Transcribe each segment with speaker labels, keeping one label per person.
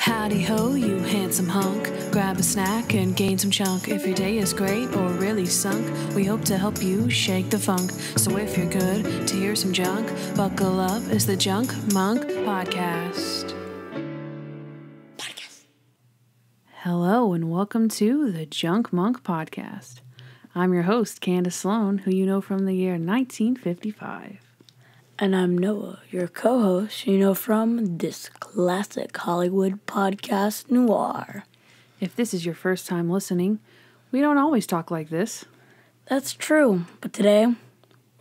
Speaker 1: Howdy ho, you handsome hunk. Grab a snack and gain some chunk. If your day is great or really sunk, we hope to help you shake the funk. So if you're good to hear some junk, buckle up, it's the Junk Monk Podcast. Hello and welcome to the Junk Monk Podcast. I'm your host, Kandyce Sloan, who you know from the year 1955.
Speaker 2: And I'm Noah, your co-host, you know from this classic Hollywood podcast, Noir.
Speaker 1: If this is your first time listening, we don't always talk like this.
Speaker 2: That's true, but today,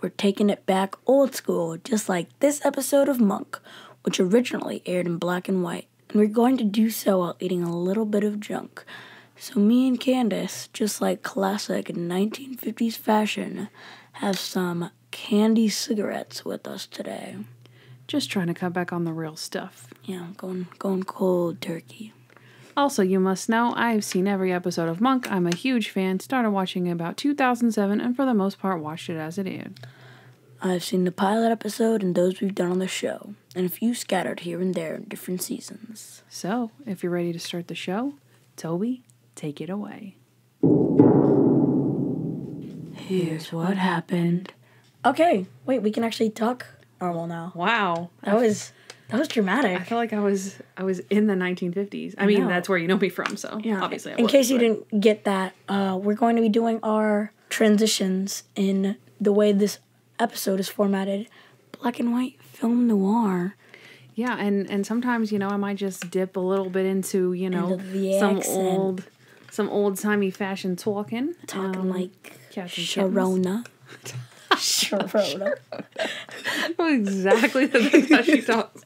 Speaker 2: we're taking it back old school, just like this episode of Monk, which originally aired in black and white. And we're going to do so while eating a little bit of junk. So me and Kandyce, just like classic 1950s fashion, have some candy cigarettes with us today.
Speaker 1: Just trying to cut back on the real stuff.
Speaker 2: Yeah, going cold turkey.
Speaker 1: Also, you must know, I've seen every episode of Monk. I'm a huge fan. Started watching about 2007 and for the most part watched it as it aired.
Speaker 2: I've seen the pilot episode and those we've done on the show, and a few scattered here and there in different seasons.
Speaker 1: So, if you're ready to start the show, Toby, take it away.
Speaker 2: Here's what happened. Okay, wait, we can actually talk normal now.
Speaker 1: Wow.
Speaker 2: That was dramatic.
Speaker 1: I feel like I was in the 1950s. I mean, that's where you know me from, so
Speaker 2: yeah.
Speaker 1: Obviously
Speaker 2: in case you didn't get that, we're going to be doing our transitions in the way this episode is formatted. Black and white film noir.
Speaker 1: Yeah, and sometimes, I might just dip a little bit into, some old-timey fashion talking.
Speaker 2: Talking like Sharona. Sharona.
Speaker 1: Exactly the thing that she talks.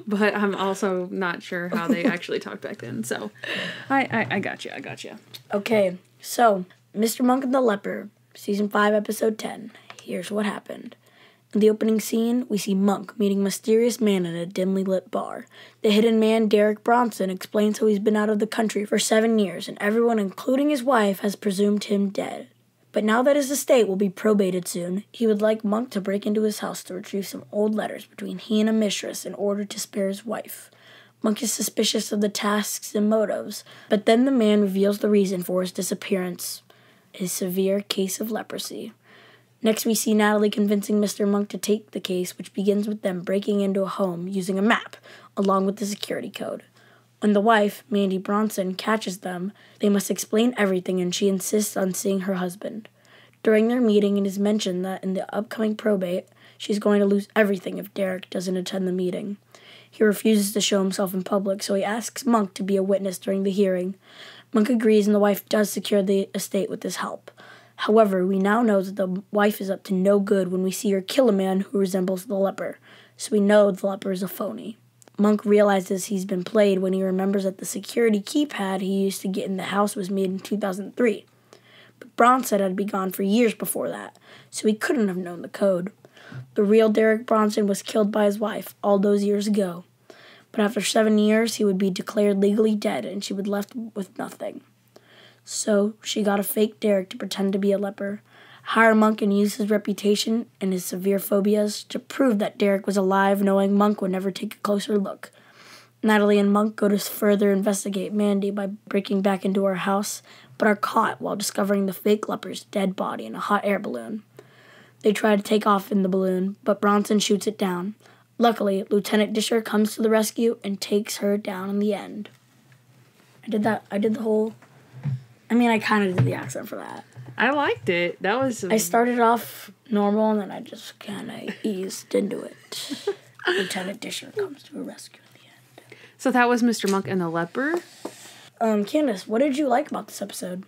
Speaker 1: But I'm also not sure how they actually talked back then. So I got you.
Speaker 2: Okay, so Mr. Monk and the Leper, Season 5, Episode 10. Here's what happened. In the opening scene, we see Monk meeting a mysterious man in a dimly lit bar. The hidden man, Derek Bronson, explains how he's been out of the country for 7 years, and everyone, including his wife, has presumed him dead. But now that his estate will be probated soon, he would like Monk to break into his house to retrieve some old letters between he and a mistress in order to spare his wife. Monk is suspicious of the tasks and motives, but then the man reveals the reason for his disappearance, a severe case of leprosy. Next, we see Natalie convincing Mr. Monk to take the case, which begins with them breaking into a home using a map, along with the security code. When the wife, Mandy Bronson, catches them, they must explain everything, and she insists on seeing her husband. During their meeting, it is mentioned that in the upcoming probate, she's going to lose everything if Derek doesn't attend the meeting. He refuses to show himself in public, so he asks Monk to be a witness during the hearing. Monk agrees, and the wife does secure the estate with his help. However, we now know that the wife is up to no good when we see her kill a man who resembles the leper, so we know the leper is a phony. Monk realizes he's been played when he remembers that the security keypad he used to get in the house was made in 2003. But Bronson had been gone for years before that, so he couldn't have known the code. The real Derek Bronson was killed by his wife all those years ago. But after 7 years, he would be declared legally dead, and she would be left with nothing. So she got a fake Derek to pretend to be a leper, hire Monk and use his reputation and his severe phobias to prove that Derek was alive, knowing Monk would never take a closer look. Natalie and Monk go to further investigate Mandy by breaking back into her house, but are caught while discovering the fake leper's dead body in a hot air balloon. They try to take off in the balloon, but Bronson shoots it down. Luckily, Lieutenant Disher comes to the rescue and takes her down in the end. I kind of did the accent for that.
Speaker 1: I liked it. That was...
Speaker 2: I started off normal, and then I just kind of eased into it. Lieutenant Disher comes to a rescue in the end.
Speaker 1: So that was Mr. Monk and the Leper?
Speaker 2: Kandyce, what did you like about this episode?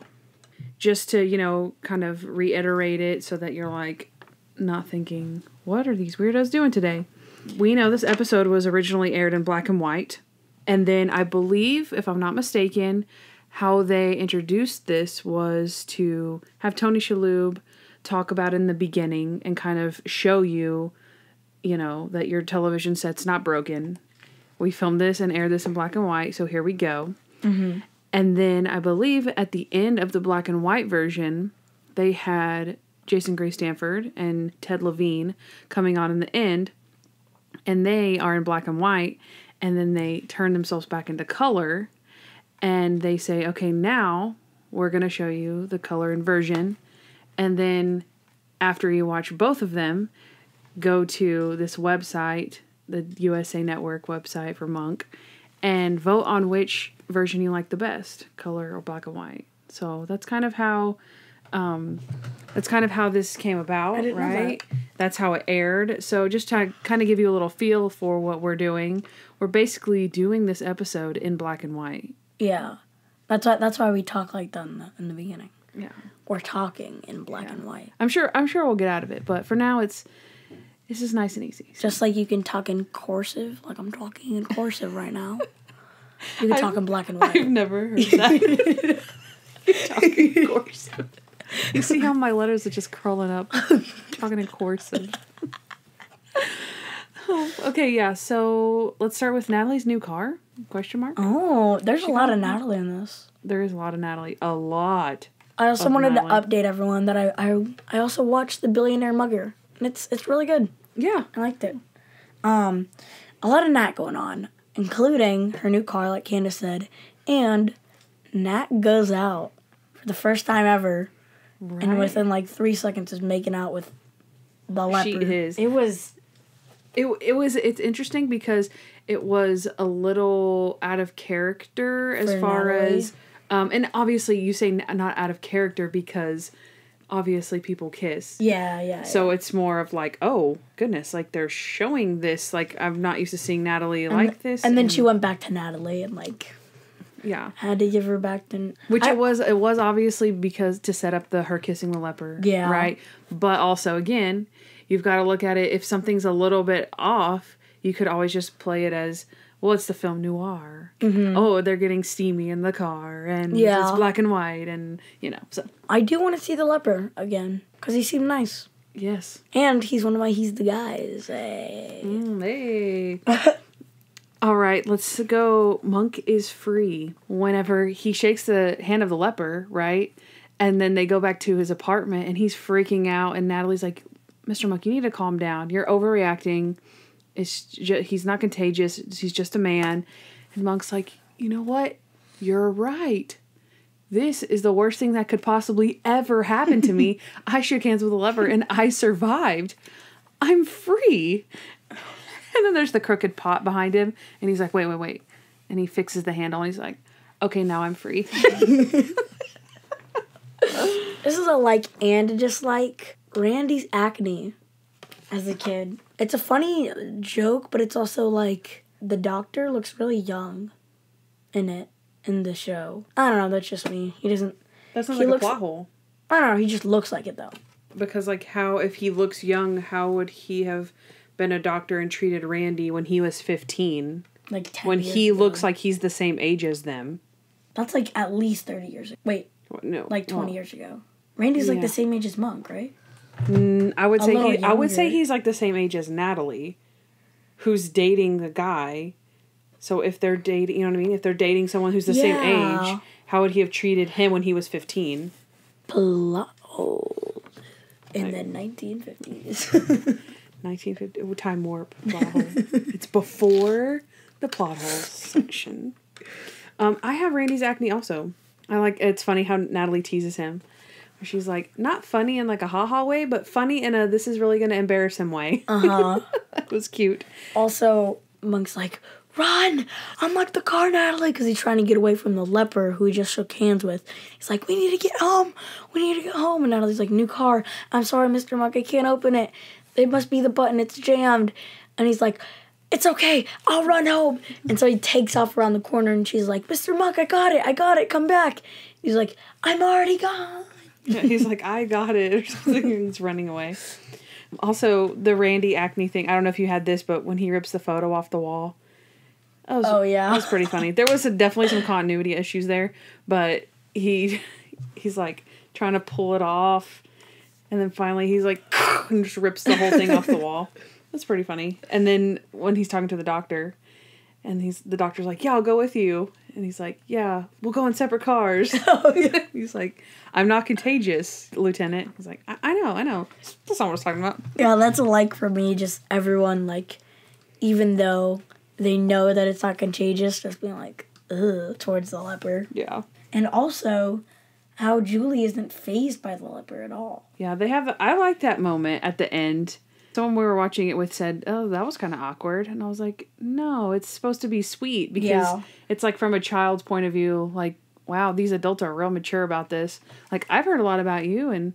Speaker 1: Just to, kind of reiterate it so that you're, not thinking, what are these weirdos doing today? We know this episode was originally aired in black and white. And then I believe, if I'm not mistaken, how they introduced this was to have Tony Shalhoub talk about in the beginning and kind of show you, that your television set's not broken. We filmed this and aired this in black and white, so here we go.
Speaker 2: Mm-hmm.
Speaker 1: And then I believe at the end of the black and white version, they had Jason Gray-Stanford and Ted Levine coming on in the end, and they are in black and white. and then they turn themselves back into color, and they say, okay, now we're going to show you the color inversion. And then after you watch both of them, go to this website, the USA Network website for Monk, and vote on which version you like the best, color or black and white. So that's kind of how this came about,
Speaker 2: I didn't know
Speaker 1: right? That's how it aired. So just to kind of give you a little feel for what we're doing, we're basically doing this episode in black and white.
Speaker 2: Yeah. That's why we talk like that in the beginning.
Speaker 1: Yeah.
Speaker 2: We're talking in black and white.
Speaker 1: I'm sure we'll get out of it, but for now it's just nice and easy. So.
Speaker 2: Just like you can talk in cursive, like I'm talking in cursive right now. You can talk in black and white.
Speaker 1: I've never heard that. Talking in cursive. You see how my letters are just curling up? Talking in cursive. Okay, yeah, so let's start with Natalie's new car? Question mark?
Speaker 2: Oh, there's a lot of Natalie in this.
Speaker 1: There is a lot of Natalie. A lot.
Speaker 2: I also wanted to update everyone that I also watched The Billionaire Mugger. And it's really good.
Speaker 1: Yeah.
Speaker 2: I liked it. A lot of Nat going on, including her new car, like Kandyce said, and Nat goes out for the first time ever, right. And within like 3 seconds is making out with the leper.
Speaker 1: She is.
Speaker 2: It's
Speaker 1: interesting because it was a little out of character as far
Speaker 2: Natalie.
Speaker 1: As, and obviously you say not out of character because obviously people kiss.
Speaker 2: Yeah.
Speaker 1: So it's more of like, oh goodness, like they're showing this, like I'm not used to seeing Natalie like this.
Speaker 2: And then she went back to Natalie and like,
Speaker 1: yeah,
Speaker 2: had to give her back to.
Speaker 1: It was obviously because to set up her kissing the leper.
Speaker 2: Yeah.
Speaker 1: Right. But also again, you've got to look at it. If something's a little bit off, you could always just play it as, well, it's the film noir. Mm-hmm. Oh, they're getting steamy in the car, and it's black and white, and, so.
Speaker 2: I do want to see the leper again, because he seemed nice.
Speaker 1: Yes.
Speaker 2: And he's the guys. Hey.
Speaker 1: Hey. All right, let's go. Monk is free. Whenever he shakes the hand of the leper, right? And then they go back to his apartment, and he's freaking out, and Natalie's like, Mr. Monk, you need to calm down. You're overreacting. He's not contagious. He's just a man. And Monk's like, you know what? You're right. This is the worst thing that could possibly ever happen to me. I shook hands with a leper and I survived. I'm free. And then there's the crooked pot behind him. And he's like, wait. And he fixes the handle and he's like, okay, now I'm free.
Speaker 2: This is a like and dislike. Randy's acne as a kid. It's a funny joke, but it's also like the doctor looks really young in the show. I don't know, that's just me. He doesn't.
Speaker 1: That's not like a plot hole.
Speaker 2: I don't know, he just looks like it though.
Speaker 1: Because like if he looks young, how would he have been a doctor and treated Randy when he was 15?
Speaker 2: Like 10
Speaker 1: when
Speaker 2: years
Speaker 1: he
Speaker 2: ago.
Speaker 1: Looks like he's the same age as them.
Speaker 2: That's like at least 30 years ago. Wait.
Speaker 1: No.
Speaker 2: Like 20 years ago. Randy's like the same age as Monk, right?
Speaker 1: I would say he's like the same age as Natalie, who's dating the guy. So if they're dating, you know what I mean? If they're dating someone who's the same age, how would he have treated him when he was 15?
Speaker 2: Plot hole. In the 1950s.
Speaker 1: 1950 time warp plot hole. It's before the plot hole section. I have Randy's acne also. It's funny how Natalie teases him. She's like, not funny in like a ha-ha way, but funny in a this is really going to embarrass him way. Uh-huh. That was cute.
Speaker 2: Also, Monk's like, run! Unlock the car, Natalie! Because he's trying to get away from the leper who he just shook hands with. He's like, we need to get home! And Natalie's like, new car. I'm sorry, Mr. Monk, I can't open it. It must be the button. It's jammed. And he's like, it's okay. I'll run home. And so he takes off around the corner and she's like, Mr. Monk, I got it. Come back. He's like, I'm already gone.
Speaker 1: Yeah, he's like, I got it. Or something. He's running away. Also, the Randy acne thing. I don't know if you had this, but when he rips the photo off the wall.
Speaker 2: Yeah.
Speaker 1: That was pretty funny. There was definitely some continuity issues there, but he's like trying to pull it off. And then finally he's like, and just rips the whole thing off the wall. That's pretty funny. And then when he's talking to the doctor, and the doctor's like, yeah, I'll go with you. And he's like, yeah, we'll go in separate cars. Oh, yeah. He's like, I'm not contagious, Lieutenant. He's like, I know. That's not what I was talking about.
Speaker 2: Yeah, that's a like for me. Just everyone, like, even though they know that it's not contagious, just being like, ugh, towards the leper.
Speaker 1: Yeah.
Speaker 2: And also, how Julie isn't fazed by the leper at all.
Speaker 1: Yeah, I like that moment at the end. Someone we were watching it with said, oh, that was kind of awkward. And I was like, no, it's supposed to be sweet because it's like from a child's point of view, like, wow, these adults are real mature about this. Like, I've heard a lot about you and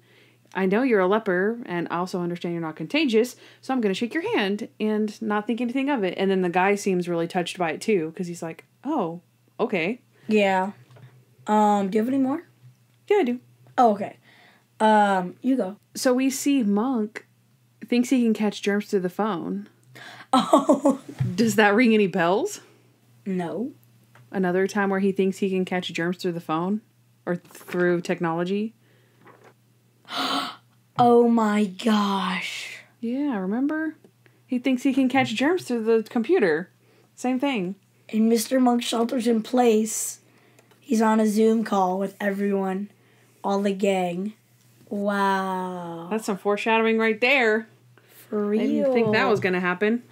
Speaker 1: I know you're a leper and I also understand you're not contagious. So I'm going to shake your hand and not think anything of it. And then the guy seems really touched by it too because he's like, oh, okay.
Speaker 2: Yeah. Do you have any more?
Speaker 1: Yeah, I do.
Speaker 2: Oh, okay. You go.
Speaker 1: So we see Monk thinks he can catch germs through the phone.
Speaker 2: Oh.
Speaker 1: Does that ring any bells?
Speaker 2: No.
Speaker 1: Another time where he thinks he can catch germs through the phone? Or through technology?
Speaker 2: Oh my gosh.
Speaker 1: Yeah, remember? He thinks he can catch germs through the computer. Same thing.
Speaker 2: And Mr. Monk shelters in place. He's on a Zoom call with everyone. All the gang. Wow.
Speaker 1: That's some foreshadowing right there.
Speaker 2: For real.
Speaker 1: I didn't think that was going to happen.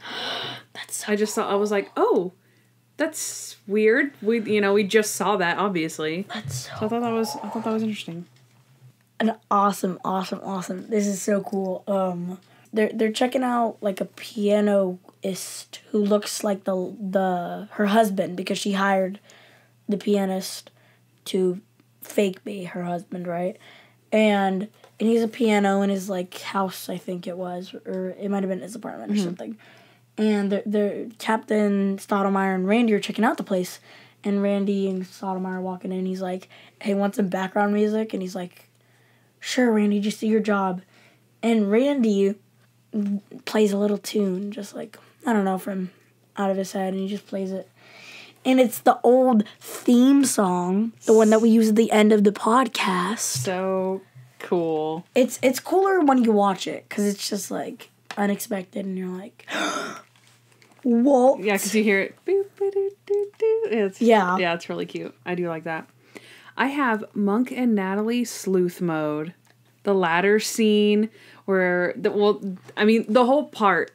Speaker 2: That's
Speaker 1: so I was like, oh, that's weird. We just saw that, obviously.
Speaker 2: That's
Speaker 1: so I thought that was interesting.
Speaker 2: An awesome. This is so cool. They're checking out like a pianist who looks like her husband because she hired the pianist to fake be her husband, right? And he's a piano in his like house, I think it was, or it might have been his apartment or something. And they're Captain Stottlemyre and Randy are checking out the place, and Randy and Stottlemyre are walking in. He's like, "Hey, want some background music?" And he's like, "Sure, Randy, just do your job." And Randy plays a little tune, just like, I don't know, from out of his head, and he just plays it. And it's the old theme song, the one that we use at the end of the podcast.
Speaker 1: So cool.
Speaker 2: It's cooler when you watch it, because it's just, like, unexpected, and you're like, whoa.
Speaker 1: Yeah, because you hear it. Yeah, it's really cute. I do like that. I have Monk and Natalie sleuth mode. The ladder scene where the whole part,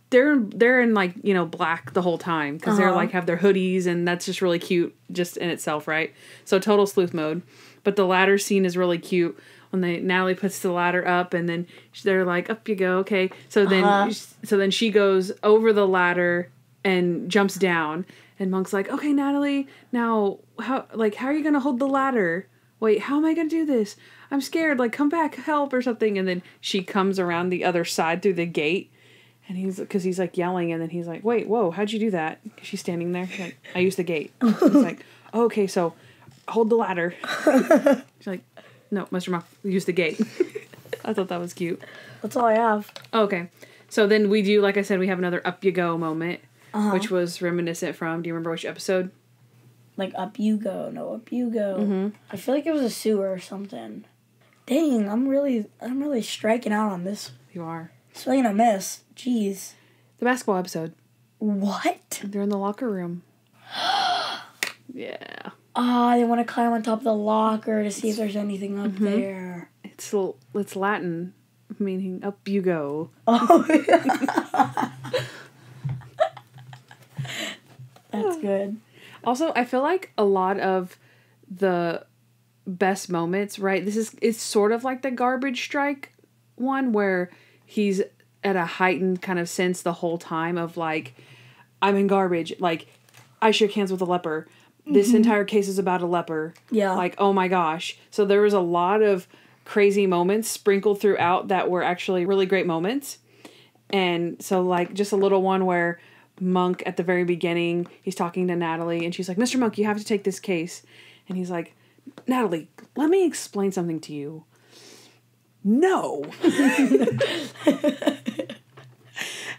Speaker 1: they're in like, black the whole time because they're like have their hoodies, and that's just really cute just in itself, right? So total sleuth mode. But the ladder scene is really cute when Natalie puts the ladder up, and then they're like, up you go, okay. So then she goes over the ladder and jumps down, and Monk's like, okay, Natalie, now how are you gonna hold the ladder? Wait, how am I gonna do this? I'm scared, like, come back, help, or something. And then she comes around the other side through the gate, and he's like yelling, and then he's like, wait, whoa, how'd you do that? She's standing there. She's like, I used the gate. He's like, oh, okay, so hold the ladder. She's like, no, Mr. Monk, use the gate. I thought that was cute.
Speaker 2: That's all I have.
Speaker 1: Okay, so then we do, like I said, we have another up you go moment, which was reminiscent from, do you remember which episode?
Speaker 2: Like, up you go, no, up you go.
Speaker 1: Mm-hmm.
Speaker 2: I feel like it was a sewer or something. Dang, I'm really striking out on this.
Speaker 1: You are.
Speaker 2: Swing and a miss. Jeez.
Speaker 1: The basketball episode.
Speaker 2: What?
Speaker 1: They're in the locker room. Yeah.
Speaker 2: Oh, they want to climb on top of the locker to see if there's anything up there.
Speaker 1: It's Latin, meaning up you go.
Speaker 2: Oh, yeah. That's good.
Speaker 1: Also, I feel like a lot of the best moments, right? It's sort of like the garbage strike one where he's at a heightened kind of sense the whole time of like, I'm in garbage. Like, I shook hands with a leper. This entire case is about a leper.
Speaker 2: Yeah.
Speaker 1: Like, oh my gosh. So there was a lot of crazy moments sprinkled throughout that were actually really great moments. And so like just a little one where Monk at the very beginning, he's talking to Natalie and she's like, Mr. Monk, you have to take this case. And he's like, Natalie, let me explain something to you. No.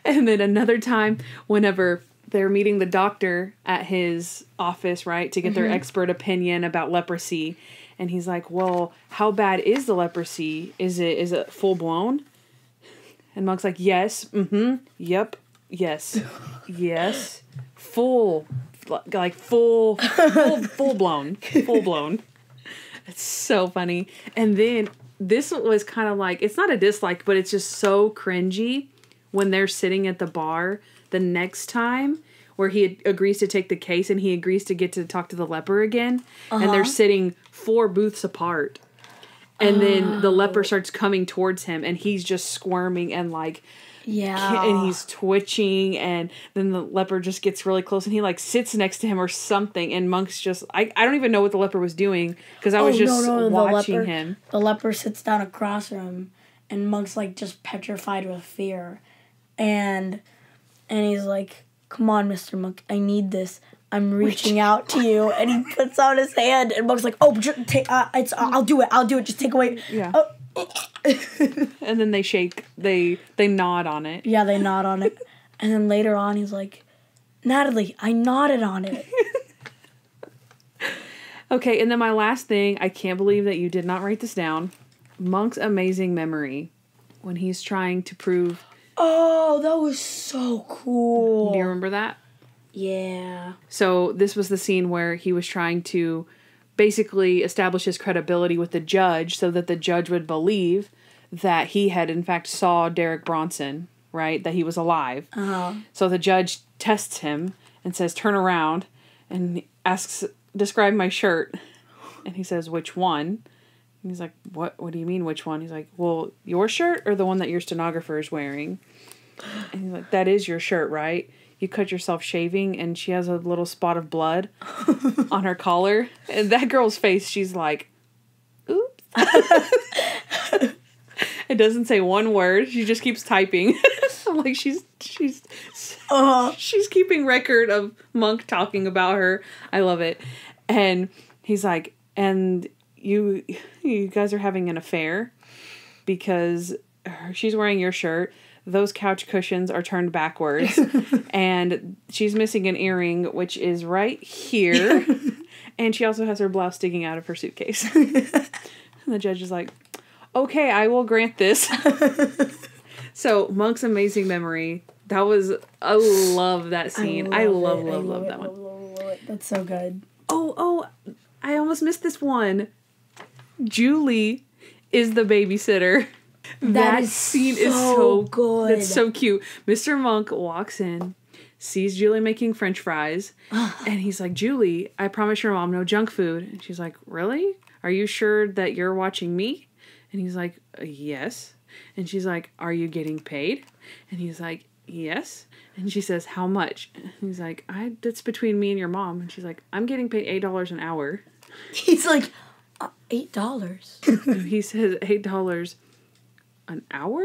Speaker 1: And then another time, whenever they're meeting the doctor at his office, right, to get their expert opinion about leprosy. And he's like, well, how bad is the leprosy? Is it full blown? And Monk's like, yes. Yep. Yes. Yes. Full blown. Full blown. It's so funny. And then this was kind of like, it's not a dislike, but it's just so cringy when they're sitting at the bar the next time where he agrees to take the case and he agrees to get to talk to the leper again. And they're sitting 4 booths apart. And then the leper starts coming towards him and he's just squirming and like, and he's twitching, and then the leper just gets really close and he like sits next to him or something, and Monk's just, I don't even know what the leper was doing because I was just watching him.
Speaker 2: The leper sits down across from him and Monk's like just petrified with fear. And he's like, come on, Mr. Monk, I need this. I'm reaching out to you. And he puts out his hand and Monk's like, oh, I'll do it. Just take away.
Speaker 1: Yeah. And then they shake. They nod on it.
Speaker 2: Yeah, they nod on it. And then later on, he's like, Natalie, I nodded on it.
Speaker 1: Okay, and then my last thing, I can't believe that you did not write this down. Monk's amazing memory when he's trying to prove...
Speaker 2: Oh, that was so cool.
Speaker 1: Do you remember that?
Speaker 2: Yeah.
Speaker 1: So this was the scene where he was trying to basically establish his credibility with the judge so that the judge would believe that he had in fact saw Derek Bronson, right? That he was alive. So the judge tests him and says, turn around, and asks, describe my shirt. And he says, which one? And he's like, what do you mean, which one? He's like, well, your shirt or the one that your stenographer is wearing? And he's like, that is your shirt, right? You cut yourself shaving, and she has a little spot of blood on her collar. And that girl's face, she's like, oops. It doesn't say one word. She just keeps typing. Like she's keeping record of Monk talking about her. I love it. And he's like, and you guys are having an affair because she's wearing your shirt. Those couch cushions are turned backwards. And she's missing an earring, which is right here. And she also has her blouse sticking out of her suitcase. And the judge is like, okay, I will grant this. So, Monk's amazing memory. I love that scene. I love that one.
Speaker 2: Love it. That's so good.
Speaker 1: Oh, I almost missed this one. Julie is the babysitter. That scene is so
Speaker 2: good.
Speaker 1: That's so cute. Mr. Monk walks in, sees Julie making French fries, and he's like, Julie, I promise your mom no junk food. And she's like, really? Are you sure that you're watching me? And he's like, yes. And she's like, are you getting paid? And he's like, yes. And she says, how much? And he's like, that's between me and your mom. And she's like, I'm getting paid $8 an hour.
Speaker 2: He's like, $8?
Speaker 1: And he says, $8 an hour?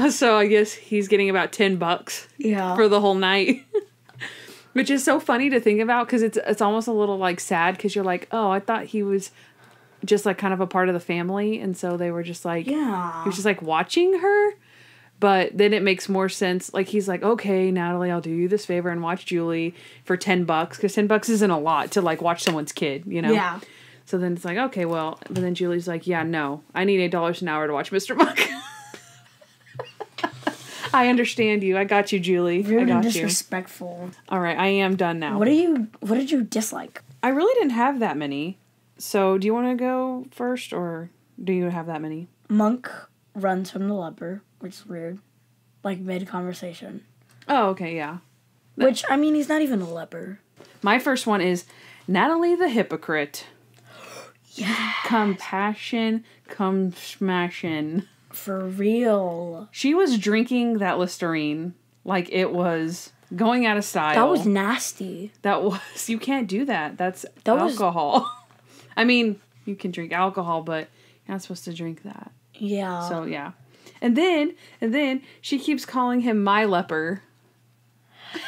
Speaker 1: So I guess he's getting about $10 for the whole night. Which is so funny to think about because it's almost a little like sad because you're like, oh, I thought he was just like kind of a part of the family, and so they were just like, he was just like watching her. But then it makes more sense. Like he's like, okay, Natalie, I'll do you this favor and watch Julie for $10 because $10 isn't a lot to like watch someone's kid, you know?
Speaker 2: Yeah.
Speaker 1: So then it's like, okay, well, but then Julie's like, yeah, no, I need $8 an hour to watch Mr. Monk. I understand you. I got you, Julie.
Speaker 2: Rude
Speaker 1: I got
Speaker 2: and
Speaker 1: you.
Speaker 2: disrespectful.
Speaker 1: All right, I am done now.
Speaker 2: What did you dislike?
Speaker 1: I really didn't have that many. So, do you want to go first, or do you have that many?
Speaker 2: Monk runs from the leper, which is weird. Like, mid-conversation.
Speaker 1: Oh, okay, yeah.
Speaker 2: Which, I mean, he's not even a leper.
Speaker 1: My first one is Natalie the hypocrite.
Speaker 2: Yeah.
Speaker 1: Compassion, come smashing.
Speaker 2: For real.
Speaker 1: She was drinking that Listerine like it was going out of style.
Speaker 2: That was nasty.
Speaker 1: You can't do that. That's alcohol. I mean, you can drink alcohol, but you're not supposed to drink that.
Speaker 2: Yeah.
Speaker 1: So, yeah. And then she keeps calling him my leper.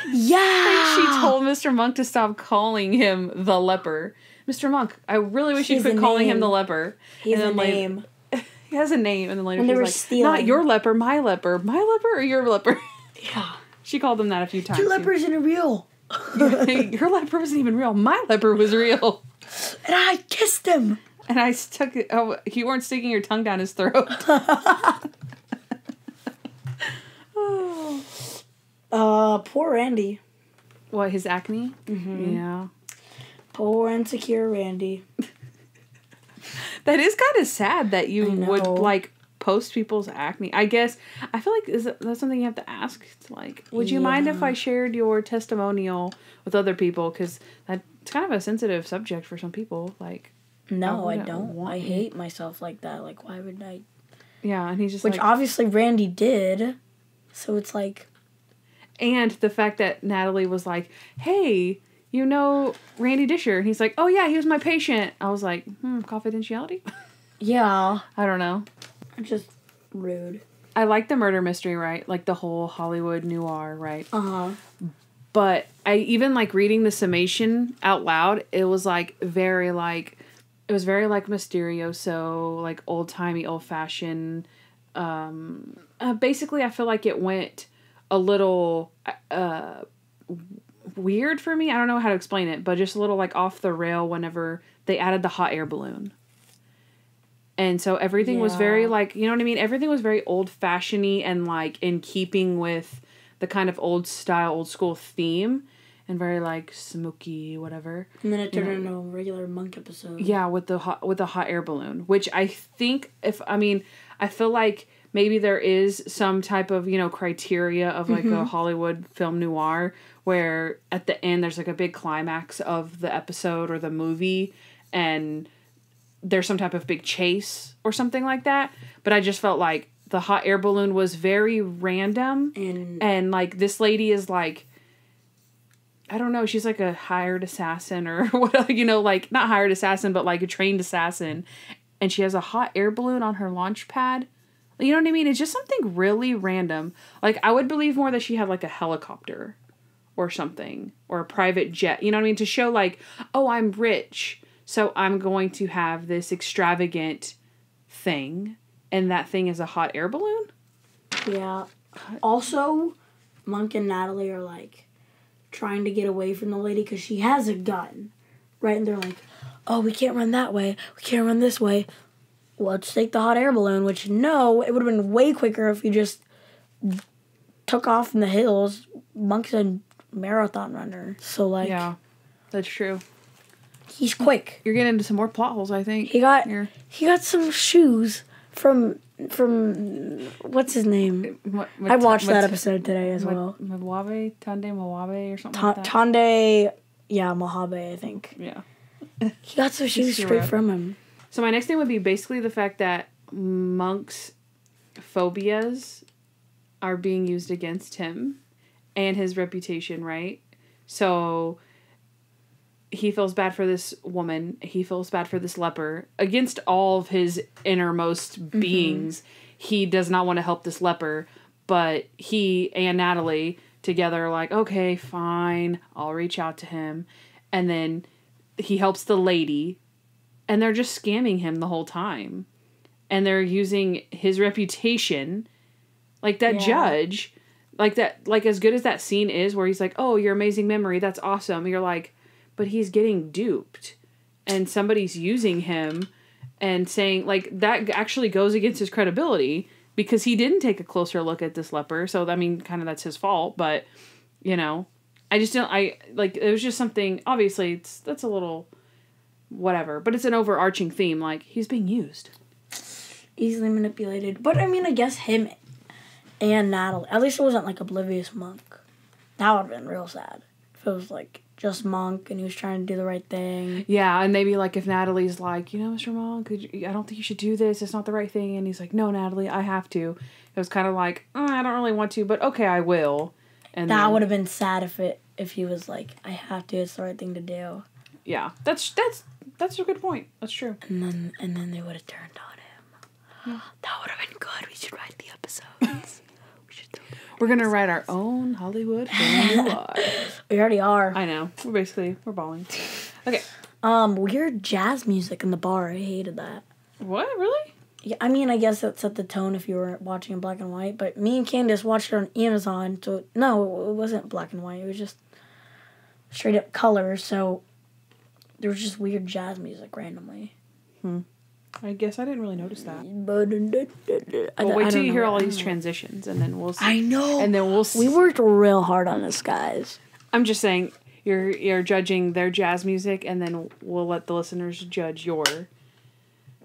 Speaker 2: Yeah.
Speaker 1: And she told Mr. Monk to stop calling him the leper. Mr. Monk, I really wish you'd quit calling him the leper.
Speaker 2: He has a name.
Speaker 1: He has a name, and then later
Speaker 2: she's
Speaker 1: like,
Speaker 2: stealing.
Speaker 1: Not your leper, my leper. My leper or your leper?
Speaker 2: Yeah.
Speaker 1: She called him that a few times.
Speaker 2: Your leper isn't real.
Speaker 1: Your leper wasn't even real. My leper was real.
Speaker 2: And I kissed him.
Speaker 1: And I stuck it. Oh, you weren't sticking your tongue down his throat.
Speaker 2: Poor Randy.
Speaker 1: What, his acne?
Speaker 2: Mm-hmm.
Speaker 1: Yeah.
Speaker 2: Poor insecure Randy.
Speaker 1: That is kind of sad that you would, like, post people's acne? I guess, I feel like that's something you have to ask. It's like, would you mind if I shared your testimonial with other people? Because that's kind of a sensitive subject for some people. Like,
Speaker 2: no, I don't. I hate myself like that. Like, why would I?
Speaker 1: Yeah, and he's just
Speaker 2: Which obviously Randy did. So it's like.
Speaker 1: And the fact that Natalie was like, hey, you know Randy Disher? And he's like, oh yeah, he was my patient. I was like, confidentiality?
Speaker 2: Yeah.
Speaker 1: I don't know.
Speaker 2: Just rude.
Speaker 1: I like the murder mystery, right? Like the whole Hollywood noir, right?
Speaker 2: Uh-huh.
Speaker 1: But I even like reading the summation out loud, it was like very like Mysterioso, like old-timey, old-fashioned. Basically, I feel like it went a little weird for me. I don't know how to explain it, but just a little like off the rail whenever they added the hot air balloon. And so everything was very like, you know what I mean? Everything was very old-fashioned-y and like in keeping with the kind of old style, old school theme. And very like smoky, whatever. And
Speaker 2: then it turned into a regular Monk episode.
Speaker 1: Yeah, with the hot air balloon, which I think I feel like maybe there is some type of criteria of like a Hollywood film noir where at the end there's like a big climax of the episode or the movie, and there's some type of big chase or something like that. But I just felt like the hot air balloon was very random, and like this lady is like, I don't know, she's like a hired assassin or what, like not hired assassin, but like a trained assassin. And she has a hot air balloon on her launch pad. You know what I mean? It's just something really random. Like I would believe more that she had like a helicopter or something or a private jet, you know what I mean? To show like, oh, I'm rich, so I'm going to have this extravagant thing. And that thing is a hot air balloon?
Speaker 2: Yeah. Also, Monk and Natalie are like, trying to get away from the lady because she has a gun, right? And they're like, oh, we can't run that way. We can't run this way. Let's take the hot air balloon, which, no, it would have been way quicker if you just took off in the hills. Monk's a marathon runner. So, like... Yeah,
Speaker 1: that's true.
Speaker 2: He's quick.
Speaker 1: You're getting into some more plot holes, I think.
Speaker 2: He got some shoes from what's his name? I watched that episode today as well.
Speaker 1: Tande Mojave or something like that.
Speaker 2: Tande, Mojave, I think.
Speaker 1: Yeah.
Speaker 2: He got some shoes straight from him.
Speaker 1: So my next thing would be basically the fact that Monk's phobias are being used against him and his reputation, right? So he feels bad for this woman. He feels bad for this leper. Against all of his innermost beings, he does not want to help this leper. But he and Natalie together are like, okay, fine, I'll reach out to him. And then he helps the lady. And they're just scamming him the whole time. And they're using his reputation. Like that judge. Like that. Like as good as that scene is where he's like, oh, your amazing memory. That's awesome. You're like... But he's getting duped, and somebody's using him and saying, like, that actually goes against his credibility because he didn't take a closer look at this leper. So, I mean, kind of that's his fault, but, I just don't, it was just something, obviously, that's a little whatever, but it's an overarching theme. Like, he's being used.
Speaker 2: Easily manipulated. But, I mean, I guess him and Natalie, at least it wasn't, like, oblivious Monk. That would have been real sad if it was, like, just Monk, and he was trying to do the right thing.
Speaker 1: Yeah, and maybe, like, if Natalie's like, Mr. Monk, I don't think you should do this. It's not the right thing. And he's like, no, Natalie, I have to. It was kind of like, I don't really want to, but okay, I will. And
Speaker 2: that would have been sad if he was like, I have to. It's the right thing to do.
Speaker 1: Yeah, that's a good point. That's true.
Speaker 2: And then they would have turned on him. Yeah. That would have been good. We should write the episodes.
Speaker 1: We're going to write our own Hollywood film noir.
Speaker 2: We already are.
Speaker 1: I know. We're balling. Okay.
Speaker 2: Weird jazz music in the bar. I hated that.
Speaker 1: What? Really?
Speaker 2: Yeah, I mean, I guess that set the tone if you were watching in black and white, but me and Kandyce watched it on Amazon, so no, it wasn't black and white. It was just straight up color, so there was just weird jazz music randomly.
Speaker 1: I guess I didn't really notice that.
Speaker 2: Well,
Speaker 1: wait till you hear all these transitions, and then we'll see.
Speaker 2: I know.
Speaker 1: And then we'll see.
Speaker 2: We worked real hard on this, guys.
Speaker 1: I'm just saying, you're judging their jazz music, and then we'll let the listeners judge your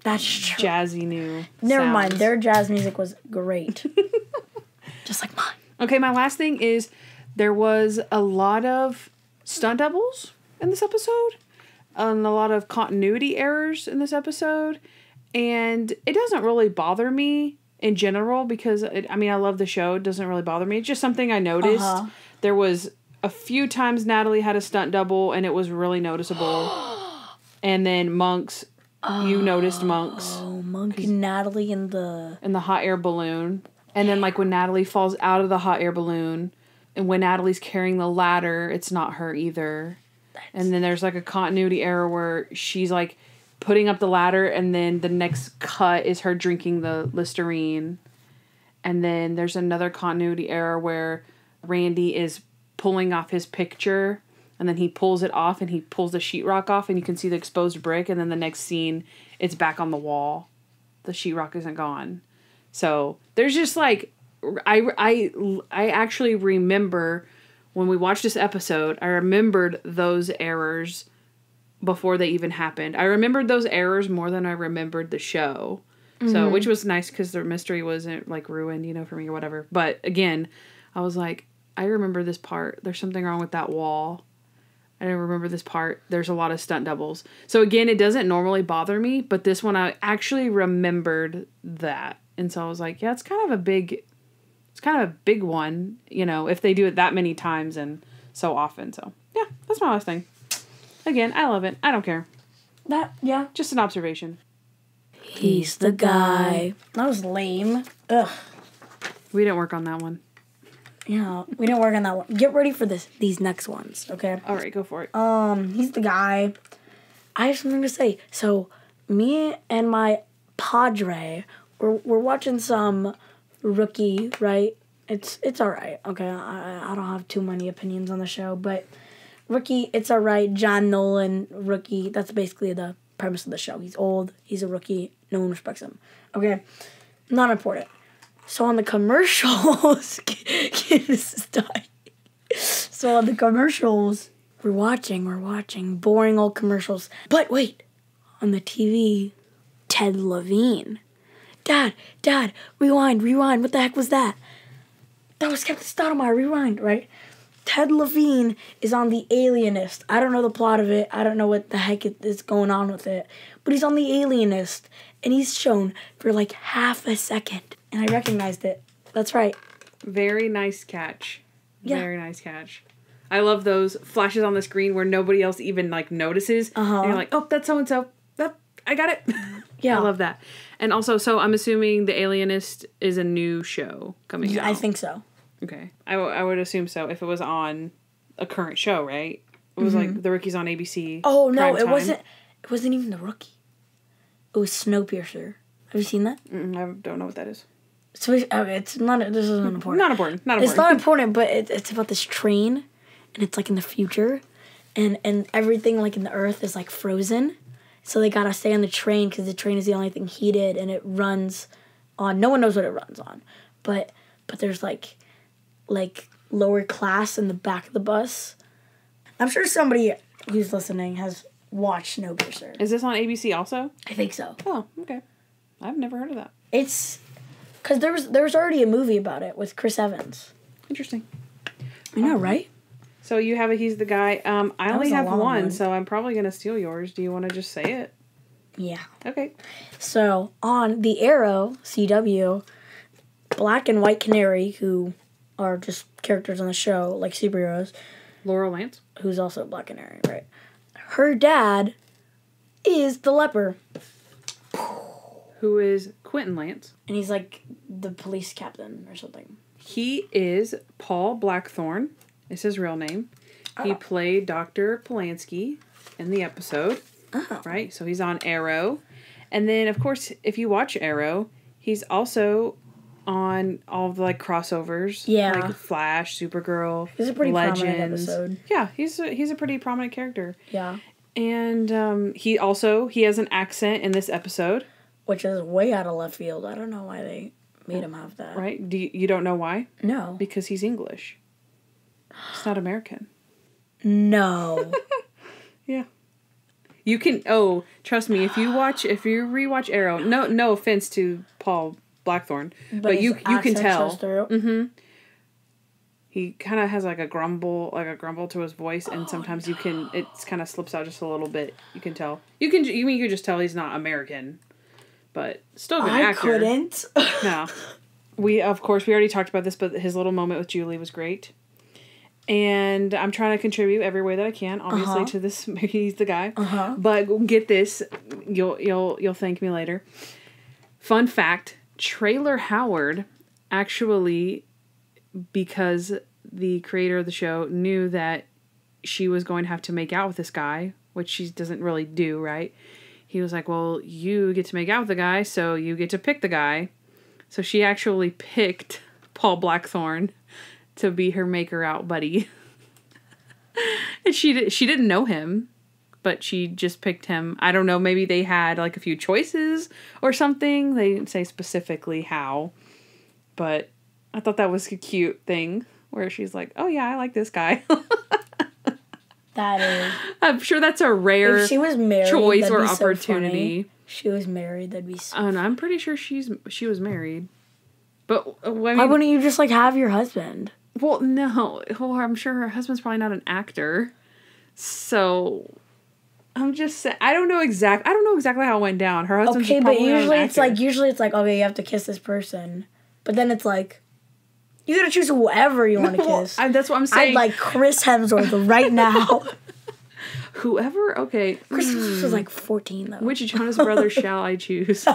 Speaker 2: That's true.
Speaker 1: jazzy new
Speaker 2: Never mind.
Speaker 1: sounds.
Speaker 2: Their jazz music was great. Just like mine.
Speaker 1: Okay, my last thing is there was a lot of stunt doubles in this episode and a lot of continuity errors in this episode. And it doesn't really bother me in general because, I love the show. It doesn't really bother me. It's just something I noticed. There was a few times Natalie had a stunt double and it was really noticeable. And then Monk's, you noticed Monk's.
Speaker 2: Oh, Monk and Natalie in the
Speaker 1: hot air balloon. And then like when Natalie falls out of the hot air balloon and when Natalie's carrying the ladder, it's not her either. And then there's like a continuity error where she's like putting up the ladder and then the next cut is her drinking the Listerine. And then there's another continuity error where Randy is pulling off his picture and then he pulls it off and he pulls the sheetrock off and you can see the exposed brick and then the next scene it's back on the wall. The sheetrock isn't gone. So there's just like I actually remember when we watched this episode, I remembered those errors before they even happened. I remembered those errors more than I remembered the show. So, which was nice because the mystery wasn't like ruined, for me or whatever. But again, I was like, I remember this part. There's something wrong with that wall. I didn't remember this part. There's a lot of stunt doubles. So again, it doesn't normally bother me, but this one I actually remembered that. And so I was like, yeah, it's kind of a big one, if they do it that many times and so often. So yeah, that's my last thing. Again, I love it. I don't care.
Speaker 2: Yeah.
Speaker 1: Just an observation.
Speaker 2: He's the guy. That was lame. Ugh.
Speaker 1: We didn't work on that one.
Speaker 2: Yeah, we didn't work on that one. Get ready for these next ones, okay?
Speaker 1: All right, go for it.
Speaker 2: He's the guy. I have something to say. So, me and my padre, we're watching some Rookie, right? It's all right, okay? I don't have too many opinions on the show, but Rookie, it's all right. John Nolan, Rookie, that's basically the premise of the show. He's old, he's a rookie, no one respects him. Okay? Not important. So on the commercials, this is dying. So on the commercials, we're watching boring old commercials. But wait, on the TV, Ted Levine. Dad, rewind, what the heck was that? That was Captain Stoudemire, rewind, right? Ted Levine is on The Alienist. I don't know the plot of it. I don't know what the heck is going on with it. But he's on The Alienist, and he's shown for like half a second. And I recognized it. That's right.
Speaker 1: Very nice catch.
Speaker 2: Yeah.
Speaker 1: Very nice catch. I love those flashes on the screen where nobody else even like notices. And you're like, oh, that's so-and-so. I got it.
Speaker 2: Yeah.
Speaker 1: I love that. And also, so I'm assuming The Alienist is a new show coming out.
Speaker 2: I think so.
Speaker 1: Okay. I would assume so if it was on a current show, right? It was like The Rookie's on ABC.
Speaker 2: Oh, no, it wasn't even The Rookie. It was Snowpiercer. Have you seen that?
Speaker 1: I don't know what that is.
Speaker 2: So it's not. This isn't important.
Speaker 1: Not important.
Speaker 2: It's not important, but it's about this train, and it's like in the future, and everything like in the Earth is like frozen, so they gotta stay on the train because the train is the only thing heated, and it runs on. No one knows what it runs on, but there's like lower class in the back of the bus. I'm sure somebody who's listening has watched Snowpiercer.
Speaker 1: Is this on ABC also?
Speaker 2: I think so.
Speaker 1: Oh, okay. I've never heard of that.
Speaker 2: It's because there was already a movie about it with Chris Evans.
Speaker 1: Interesting.
Speaker 2: I know, right?
Speaker 1: So you have He's the Guy. I only
Speaker 2: was a
Speaker 1: have
Speaker 2: long
Speaker 1: one,
Speaker 2: one.
Speaker 1: so I'm probably going to steal yours. Do you want to just say it?
Speaker 2: Yeah.
Speaker 1: Okay.
Speaker 2: So on the Arrow CW, Black and White Canary, who are just characters on the show, like superheroes,
Speaker 1: Laurel Lance.
Speaker 2: who's also Black Canary, right? Her dad is the Leper.
Speaker 1: Who is Quentin Lance.
Speaker 2: And he's like the police captain or something.
Speaker 1: He is Paul Blackthorne. Is his real name. He played Dr. Polanski in the episode.
Speaker 2: Oh.
Speaker 1: Right? So he's on Arrow. And then, of course, if you watch Arrow, he's also on all the, like, crossovers.
Speaker 2: Yeah.
Speaker 1: Like Flash, Supergirl,
Speaker 2: It's a pretty
Speaker 1: Legends.
Speaker 2: prominent episode.
Speaker 1: Yeah, he's a pretty prominent character.
Speaker 2: Yeah.
Speaker 1: And he has an accent in this episode.
Speaker 2: Which is way out of left field. I don't know why they made him have that.
Speaker 1: Right? You don't know why?
Speaker 2: No.
Speaker 1: Because he's English. He's not American.
Speaker 2: No.
Speaker 1: Yeah. You can. Oh, trust me. If you rewatch Arrow, no offense to Paul Blackthorne, but you can tell. Mm-hmm. He kind of has like a grumble to his voice, and sometimes it kind of slips out just a little bit. You can tell. You can just tell he's not American, but still a good actor. I
Speaker 2: couldn't.
Speaker 1: No. We already talked about this, but his little moment with Julie was great. And I'm trying to contribute every way that I can, obviously, to this. He's the guy. But get this, you'll thank me later. Fun fact: Trailer Howard actually, because the creator of the show knew that she was going to have to make out with this guy, which she doesn't really do, right? He was like, "Well, you get to make out with the guy, so you get to pick the guy." So she actually picked Paul Blackthorne to be her make-her-out buddy. And she didn't know him, but she just picked him. I don't know, maybe they had like a few choices or something. They didn't say specifically how. But I thought that was a cute thing where she's like, oh yeah, I like this guy.
Speaker 2: That is.
Speaker 1: I'm sure that's a rare
Speaker 2: if she was married,
Speaker 1: choice or opportunity.
Speaker 2: So she was married, that'd be so
Speaker 1: funny. I'm pretty sure she was married. But I mean,
Speaker 2: why wouldn't you just like have your husband?
Speaker 1: Well, no. Well, I'm sure her husband's probably not an actor. So I'm just saying, I don't know exactly how it went down. Her husband's probably
Speaker 2: but usually
Speaker 1: not an actor.
Speaker 2: usually it's like, okay, you have to kiss this person. But then it's like, you gotta choose whoever you want to kiss.
Speaker 1: That's what I'm saying.
Speaker 2: I'd like Chris Hemsworth right now.
Speaker 1: Whoever, okay.
Speaker 2: Chris Hemsworth was like 14 though.
Speaker 1: Which Jonas Brothers shall I choose?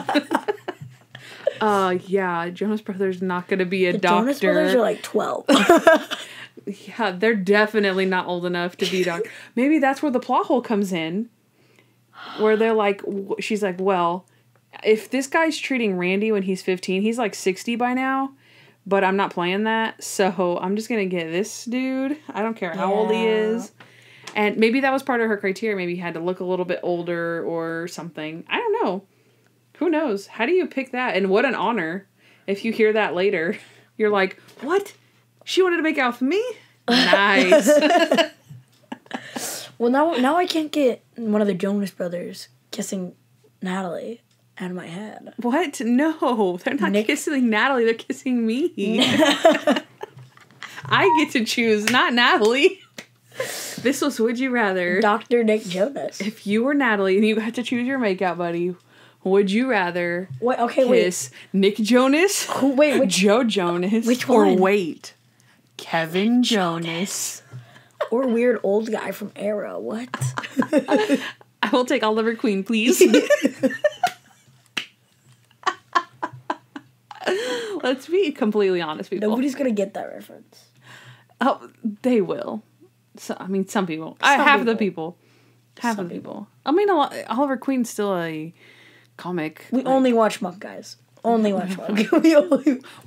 Speaker 1: Yeah, Jonas Brothers not gonna be a doctor.
Speaker 2: Jonas Brothers are like 12.
Speaker 1: Yeah, they're definitely not old enough to be doctor. Maybe that's where the plot hole comes in. Where they're like, she's like, well, if this guy's treating Randy when he's 15, he's like 60 by now. But I'm not playing that, so I'm just gonna get this dude. I don't care how old he is. And maybe that was part of her criteria. Maybe he had to look a little bit older or something. I don't know. Who knows? How do you pick that? And what an honor. If you hear that later, you're like, what? She wanted to make out with me? Nice.
Speaker 2: Well, now I can't get one of the Jonas Brothers kissing Natalie out of my head.
Speaker 1: What? No. They're not kissing Natalie. They're kissing me. I get to choose, not Natalie. This was Would You Rather.
Speaker 2: Dr. Nick Jonas.
Speaker 1: If you were Natalie and you got to choose your makeout buddy, would you rather kiss Nick Jonas, Joe Jonas, Kevin Jonas?
Speaker 2: Or weird old guy from Arrow. What?
Speaker 1: I will take Oliver Queen, please. Let's be completely honest, people.
Speaker 2: Nobody's going to get that reference.
Speaker 1: Oh, they will. So, I mean, some people. Half the people. Half of the people. I mean, Oliver Queen's still a comic.
Speaker 2: We only watch Monk, guys. Only watch Monk.
Speaker 1: We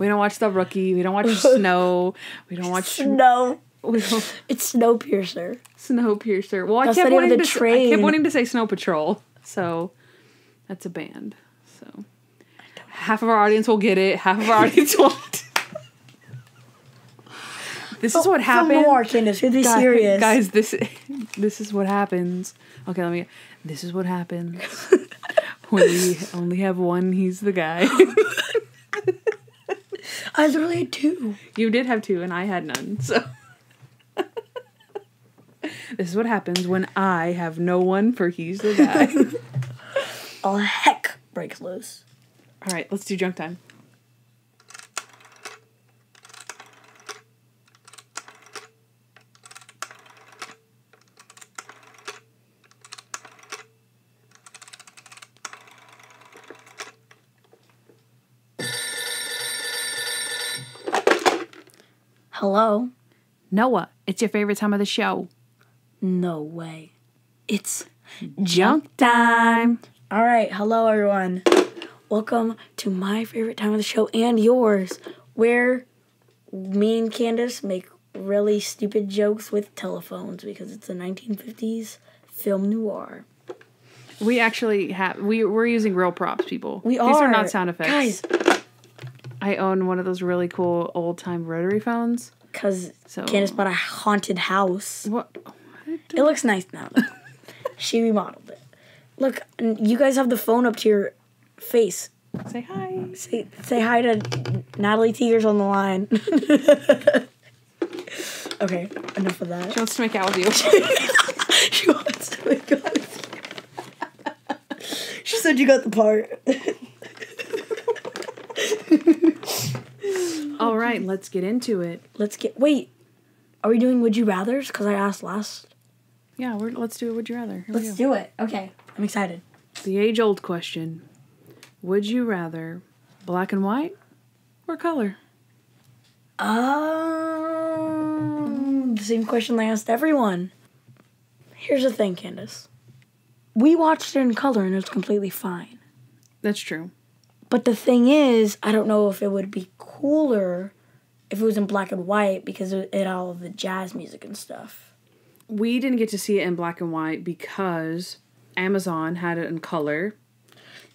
Speaker 1: don't watch The Rookie. We don't watch Snow. We don't watch
Speaker 2: Snow. It's Snowpiercer.
Speaker 1: Snowpiercer. Well, I kept wanting to say Snow Patrol. So that's a band. So half of our audience will get it. Half of our audience won't. This is what happens.
Speaker 2: From noir, Kandyce. Be serious.
Speaker 1: Guys, this is what happens. Okay, this is what happens. When we only have one, he's the guy.
Speaker 2: I literally had 2.
Speaker 1: You did have 2, and I had none, so. This is what happens when I have no one for he's the guy.
Speaker 2: All heck breaks loose.
Speaker 1: All right, let's do junk time.
Speaker 2: Hello?
Speaker 1: Noah, it's your favorite time of the show.
Speaker 2: No way. It's
Speaker 1: junk time.
Speaker 2: All right, hello everyone. Welcome to my favorite time of the show and yours, where me and Kandyce make really stupid jokes with telephones because it's a 1950s film noir.
Speaker 1: We actually we're using real props, people.
Speaker 2: These
Speaker 1: are not sound effects.
Speaker 2: Guys,
Speaker 1: I own one of those really cool old-time rotary phones.
Speaker 2: Because Kandyce bought a haunted house.
Speaker 1: What?
Speaker 2: It looks nice now, though. She remodeled it. Look, you guys have the phone up to your face.
Speaker 1: Say hi.
Speaker 2: Say hi to Natalie Teeger's on the line. Okay, enough of that.
Speaker 1: She wants to make out with you.
Speaker 2: She wants to make out with you. She said you got the part.
Speaker 1: All right, let's get into it.
Speaker 2: Wait, are we doing Would You Rathers? Because I asked last.
Speaker 1: Yeah, let's do it. Would you rather? Here
Speaker 2: Let's do it. Okay, I'm excited.
Speaker 1: The age-old question. Would you rather black and white or color?
Speaker 2: The same question I asked everyone. Here's the thing, Kandyce. We watched it in color and it was completely fine.
Speaker 1: That's true.
Speaker 2: But the thing is, I don't know if it would be cooler if it was in black and white because it had all of the jazz music and stuff.
Speaker 1: We didn't get to see it in black and white because Amazon had it in color.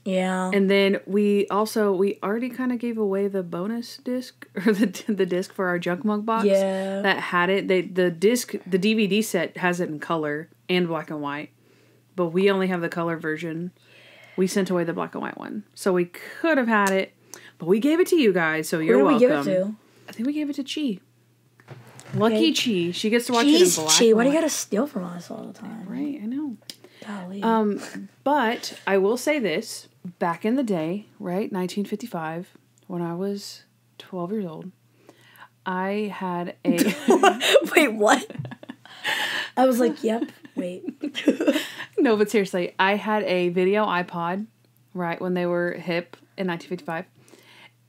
Speaker 2: Yeah.
Speaker 1: And then we already kind of gave away the bonus disc or the disc for our Junk Monk box.
Speaker 2: Yeah.
Speaker 1: That had it. The DVD set has it in color and black and white. But we only have the color version. We sent away the black and white one. So we could have had it, but we gave it to you guys, so you're welcome.
Speaker 2: Who did we give it to?
Speaker 1: I think we gave it to Chi. Lucky Chi. She gets to watch it in black
Speaker 2: Chi,
Speaker 1: and
Speaker 2: why do
Speaker 1: white.
Speaker 2: you gotta steal from us all the time?
Speaker 1: Right, I know.
Speaker 2: Golly.
Speaker 1: But I will say this. Back in the day, right, 1955, when I was 12 years old, I had a...
Speaker 2: Wait, what? I was like, yep, wait.
Speaker 1: No, but seriously, I had a video iPod, right, when they were hip in 1955.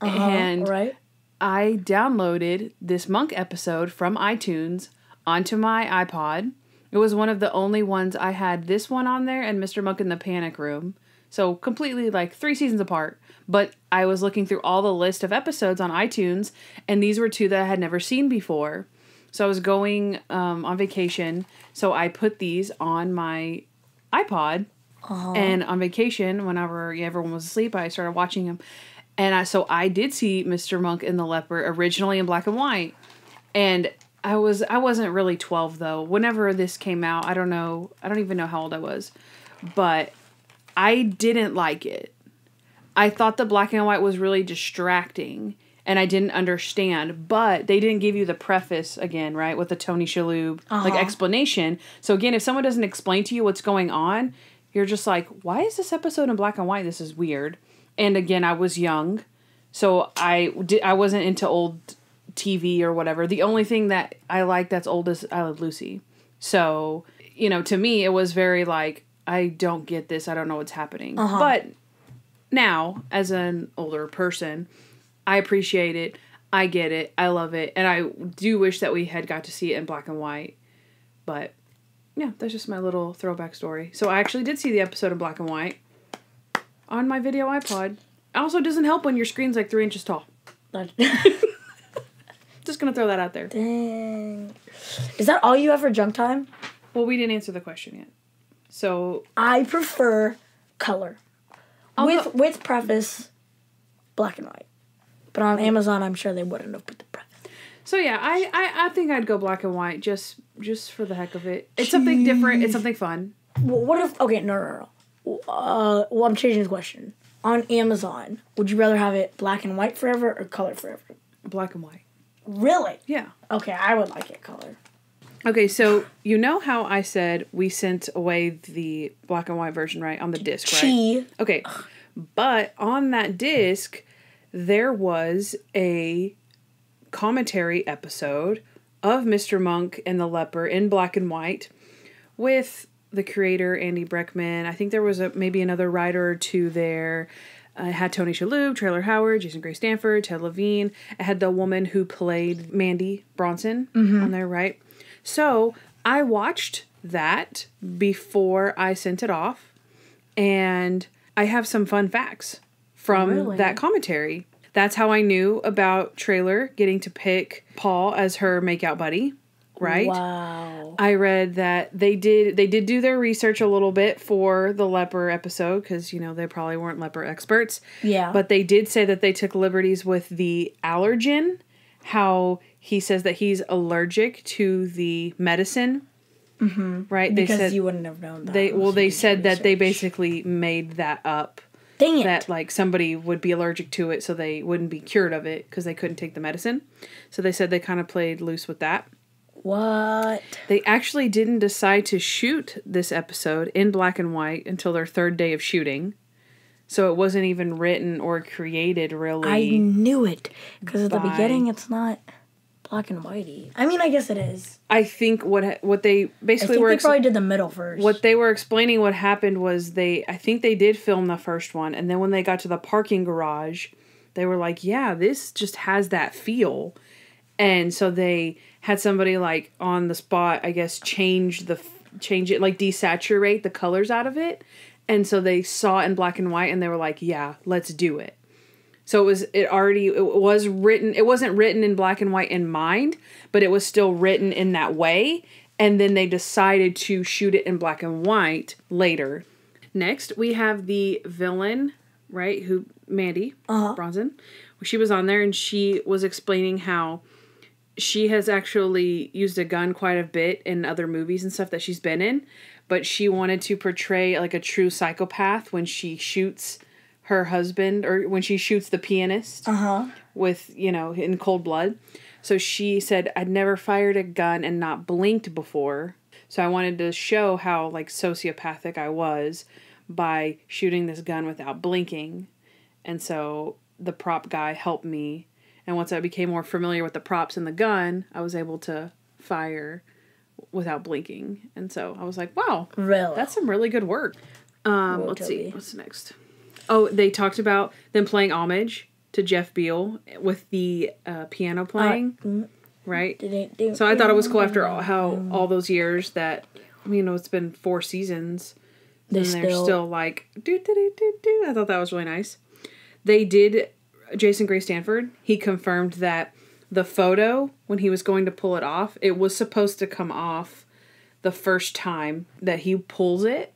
Speaker 1: And
Speaker 2: right.
Speaker 1: I downloaded this Monk episode from iTunes onto my iPod. It was one of the only ones I had this one on there and Mr. Monk in the Panic Room. So completely like 3 seasons apart. But I was looking through all the list of episodes on iTunes, and these were 2 that I had never seen before. So I was going on vacation, so I put these on my iPod, and on vacation, whenever everyone was asleep, I started watching them. And so I did see Mr. Monk and the Leper originally in black and white. And I wasn't really 12 though. Whenever this came out, I don't even know how old I was. But I didn't like it. I thought the black and white was really distracting and I didn't understand, but they didn't give you the preface again, right? With the Tony Shalhoub like explanation. So again, if someone doesn't explain to you what's going on, you're just like, why is this episode in black and white? This is weird. And again, I was young, so I wasn't into old TV or whatever. The only thing that I like that's old is I Love Lucy. So, to me, it was very like, I don't get this. I don't know what's happening. But now, as an older person, I appreciate it. I get it. I love it. And I do wish that we had got to see it in black and white. But, yeah, that's just my little throwback story. So I actually did see the episode in black and white on my video iPod. It also doesn't help when your screen's like 3 inches tall. Just gonna throw that out there.
Speaker 2: Dang. Is that all you have for junk time?
Speaker 1: Well, we didn't answer the question yet. So
Speaker 2: I prefer color. With preface, black and white. But on Amazon, I'm sure they wouldn't have put the preface.
Speaker 1: So yeah, I think I'd go black and white just for the heck of it. It's something different. It's something fun.
Speaker 2: Well, what if... Okay, no. Well, I'm changing the question. On Amazon, would you rather have it black and white forever or color forever?
Speaker 1: Black and white.
Speaker 2: Really?
Speaker 1: Yeah.
Speaker 2: Okay, I would like it color.
Speaker 1: Okay, so you know how I said we sent away the black and white version, right? On the disc, right? Okay. But on that disc, there was a commentary episode of Mr. Monk and the Leper in black and white with the creator, Andy Breckman. I think there was maybe another writer or 2 there. It had Tony Shalhoub, Traylor Howard, Jason Gray-Stanford, Ted Levine. It had the woman who played Mandy Bronson on there, right? So I watched that before I sent it off, and I have some fun facts from that commentary. That's how I knew about Traylor getting to pick Paul as her makeout buddy, right?
Speaker 2: Wow.
Speaker 1: I read that they did do their research a little bit for the Leper episode because, they probably weren't Leper experts.
Speaker 2: Yeah.
Speaker 1: But they did say that they took liberties with the allergen, how he says that he's allergic to the medicine Right?
Speaker 2: Because
Speaker 1: they said
Speaker 2: you wouldn't have known that.
Speaker 1: They said that they basically made that up.
Speaker 2: Dang it.
Speaker 1: That, like, somebody would be allergic to it, so they wouldn't be cured of it because they couldn't take the medicine. So they said they kind of played loose with that.
Speaker 2: What?
Speaker 1: They actually didn't decide to shoot this episode in black and white until their third day of shooting. So it wasn't even written or created, really.
Speaker 2: I knew it. Because at the beginning, it's not black and whitey. I mean, I guess it is.
Speaker 1: I think what they basically
Speaker 2: they probably did the middle first.
Speaker 1: What they were explaining what happened was I think they did film the first one, and then when they got to the parking garage, they were like, yeah, this just has that feel. And so they had somebody, like, on the spot, I guess, change it, like, desaturate the colors out of it. And so they saw it in black and white, and they were like, yeah, let's do it. So it wasn't written in black and white in mind, but it was still written in that way. And then they decided to shoot it in black and white later. Next, we have the villain, right? Mandy Bronson. She was on there, and she was explaining how she has actually used a gun quite a bit in other movies and stuff that she's been in. But she wanted to portray, like, a true psychopath when she shoots her husband, or when she shoots the pianist with, in cold blood. So she said, I'd never fired a gun and not blinked before. So I wanted to show how, like, sociopathic I was by shooting this gun without blinking. And so the prop guy helped me. And once I became more familiar with the props and the gun, I was able to fire without blinking. And so I was like, wow,
Speaker 2: really?
Speaker 1: That's some really good work. Let's see. What's next? Oh, they talked about them playing homage to Jeff Beal with the piano playing, right? So I thought it was cool after all those years that, it's been 4 seasons. They're still like, do. I thought that was really nice. They did, Jason Gray-Stanford, he confirmed that the photo, when he was going to pull it off, it was supposed to come off the first time that he pulls it,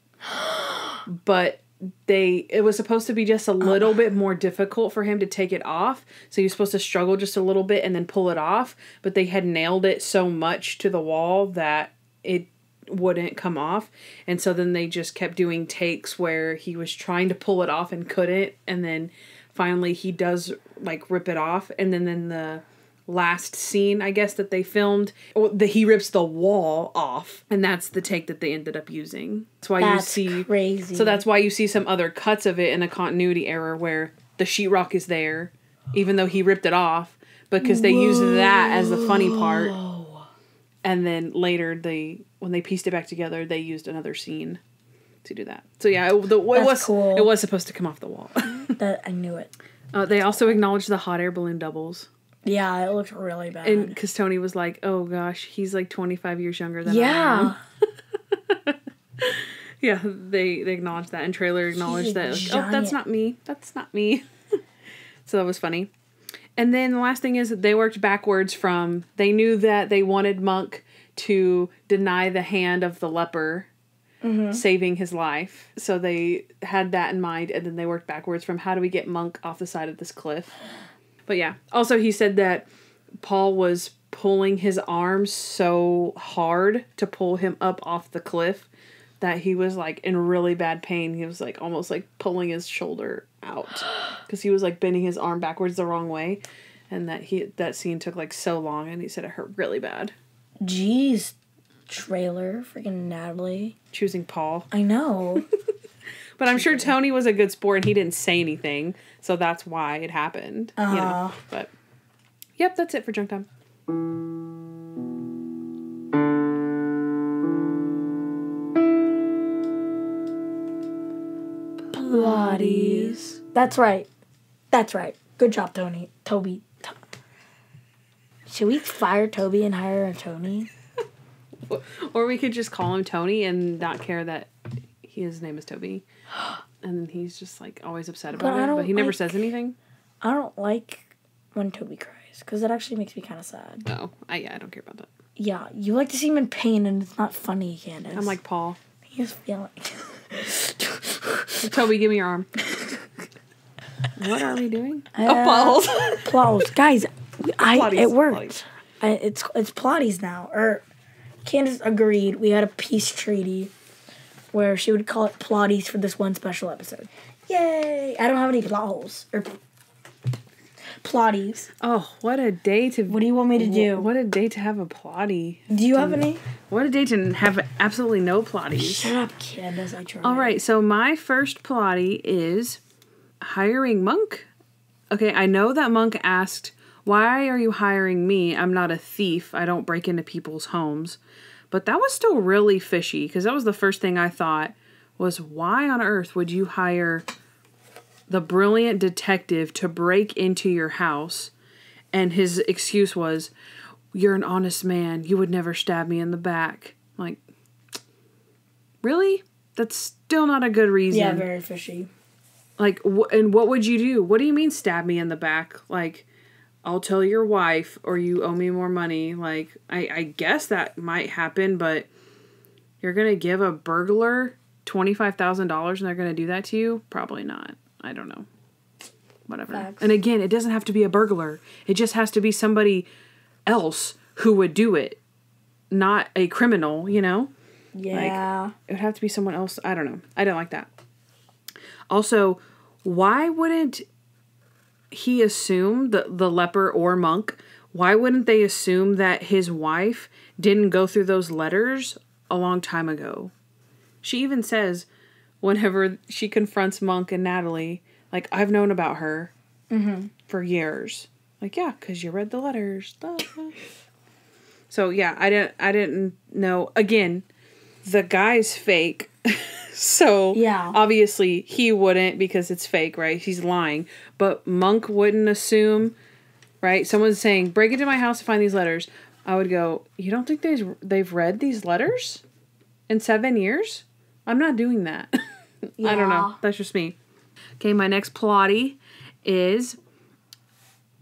Speaker 1: but it was supposed to be just a little bit more difficult for him to take it off. So he was supposed to struggle just a little bit and then pull it off. But they had nailed it so much to the wall that it wouldn't come off. And so then they just kept doing takes where he was trying to pull it off and couldn't. And then finally he does, like, rip it off. And then in the last scene, I guess, that they filmed, he rips the wall off, and that's the take that they ended up using. That's why you see crazy. So that's why you see some other cuts of it in a continuity error where the sheetrock is there, even though he ripped it off, because they used that as the funny part. And then later, when they pieced it back together, they used another scene to do that. So yeah, it was cool. It was supposed to come off the wall.
Speaker 2: That I knew it.
Speaker 1: They also acknowledged the hot air balloon doubles.
Speaker 2: Yeah, it looked really bad.
Speaker 1: And because Tony was like, oh gosh, he's like 25 years younger than I am. Yeah, they acknowledged that, and Trailer acknowledged that. Like, oh, that's not me. That's not me. So that was funny. And then the last thing is that they worked backwards from, they knew that they wanted Monk to deny the hand of the leper, saving his life. So they had that in mind, and then they worked backwards from, how do we get Monk off the side of this cliff? But yeah, also he said that Paul was pulling his arm so hard to pull him up off the cliff that he was, like, in really bad pain. He was, like, almost, like, pulling his shoulder out because he was, like, bending his arm backwards the wrong way, and that scene took, like, so long, and he said it hurt really bad.
Speaker 2: Jeez, Trailer, freaking Natalie.
Speaker 1: Choosing Paul.
Speaker 2: I know.
Speaker 1: But I'm sure Tony was a good sport and he didn't say anything, so that's why it happened. But yep, that's it for Junk Time.
Speaker 2: Pilates. That's right. Good job, Toby. Should we fire Toby and hire a Tony?
Speaker 1: Or we could just call him Tony and not care that his name is Toby. And then he's just, like, always upset about it, but he never says anything.
Speaker 2: I don't like when Toby cries, because it actually makes me kind of sad.
Speaker 1: Oh, I don't care about that.
Speaker 2: Yeah, you like to see him in pain, and it's not funny, Kandyce.
Speaker 1: I'm like Paul.
Speaker 2: He's feeling.
Speaker 1: Toby, give me your arm. What are we doing? Balls.
Speaker 2: Guys, it worked. It's Pilates now, or Kandyce agreed. We had a peace treaty where she would call it plotties for this one special episode. Yay! I don't have any plot holes. Or plotties.
Speaker 1: Oh, what a day to...
Speaker 2: What do you want me to do?
Speaker 1: What a day to have a plotty.
Speaker 2: Do you have any?
Speaker 1: What a day to have absolutely no plotties.
Speaker 2: Shut up, Kandyce. I tried.
Speaker 1: All right, so my first plotty is hiring Monk. Okay, I know that Monk asked, why are you hiring me? I'm not a thief. I don't break into people's homes. But that was still really fishy, because that was the first thing I thought was, why on earth would you hire the brilliant detective to break into your house? And his excuse was, you're an honest man. You would never stab me in the back. Like, really? That's still not a good reason.
Speaker 2: Yeah, very fishy.
Speaker 1: Like, and what would you do? What do you mean stab me in the back? Like, I'll tell your wife or you owe me more money. Like, I guess that might happen, but you're going to give a burglar $25,000 and they're going to do that to you? Probably not. I don't know. Whatever.
Speaker 2: Facts.
Speaker 1: And again, it doesn't have to be a burglar. It just has to be somebody else who would do it. Not a criminal, you know?
Speaker 2: Yeah.
Speaker 1: Like, it would have to be someone else. I don't know. I don't like that. Also, why wouldn't he assume, the leper or Monk, why wouldn't they assume that his wife didn't go through those letters a long time ago? She even says, whenever she confronts Monk and Natalie, like, I've known about her for years. Like, yeah, because you read the letters. So, yeah, I didn't know. Again, the guy's fake. So,
Speaker 2: yeah,
Speaker 1: obviously, he wouldn't because it's fake, right? He's lying. But Monk wouldn't assume, right? Someone's saying, break into my house to find these letters. I would go, you don't think they've read these letters in 7 years? I'm not doing that.
Speaker 2: Yeah.
Speaker 1: I don't know. That's just me. Okay, my next plotty is,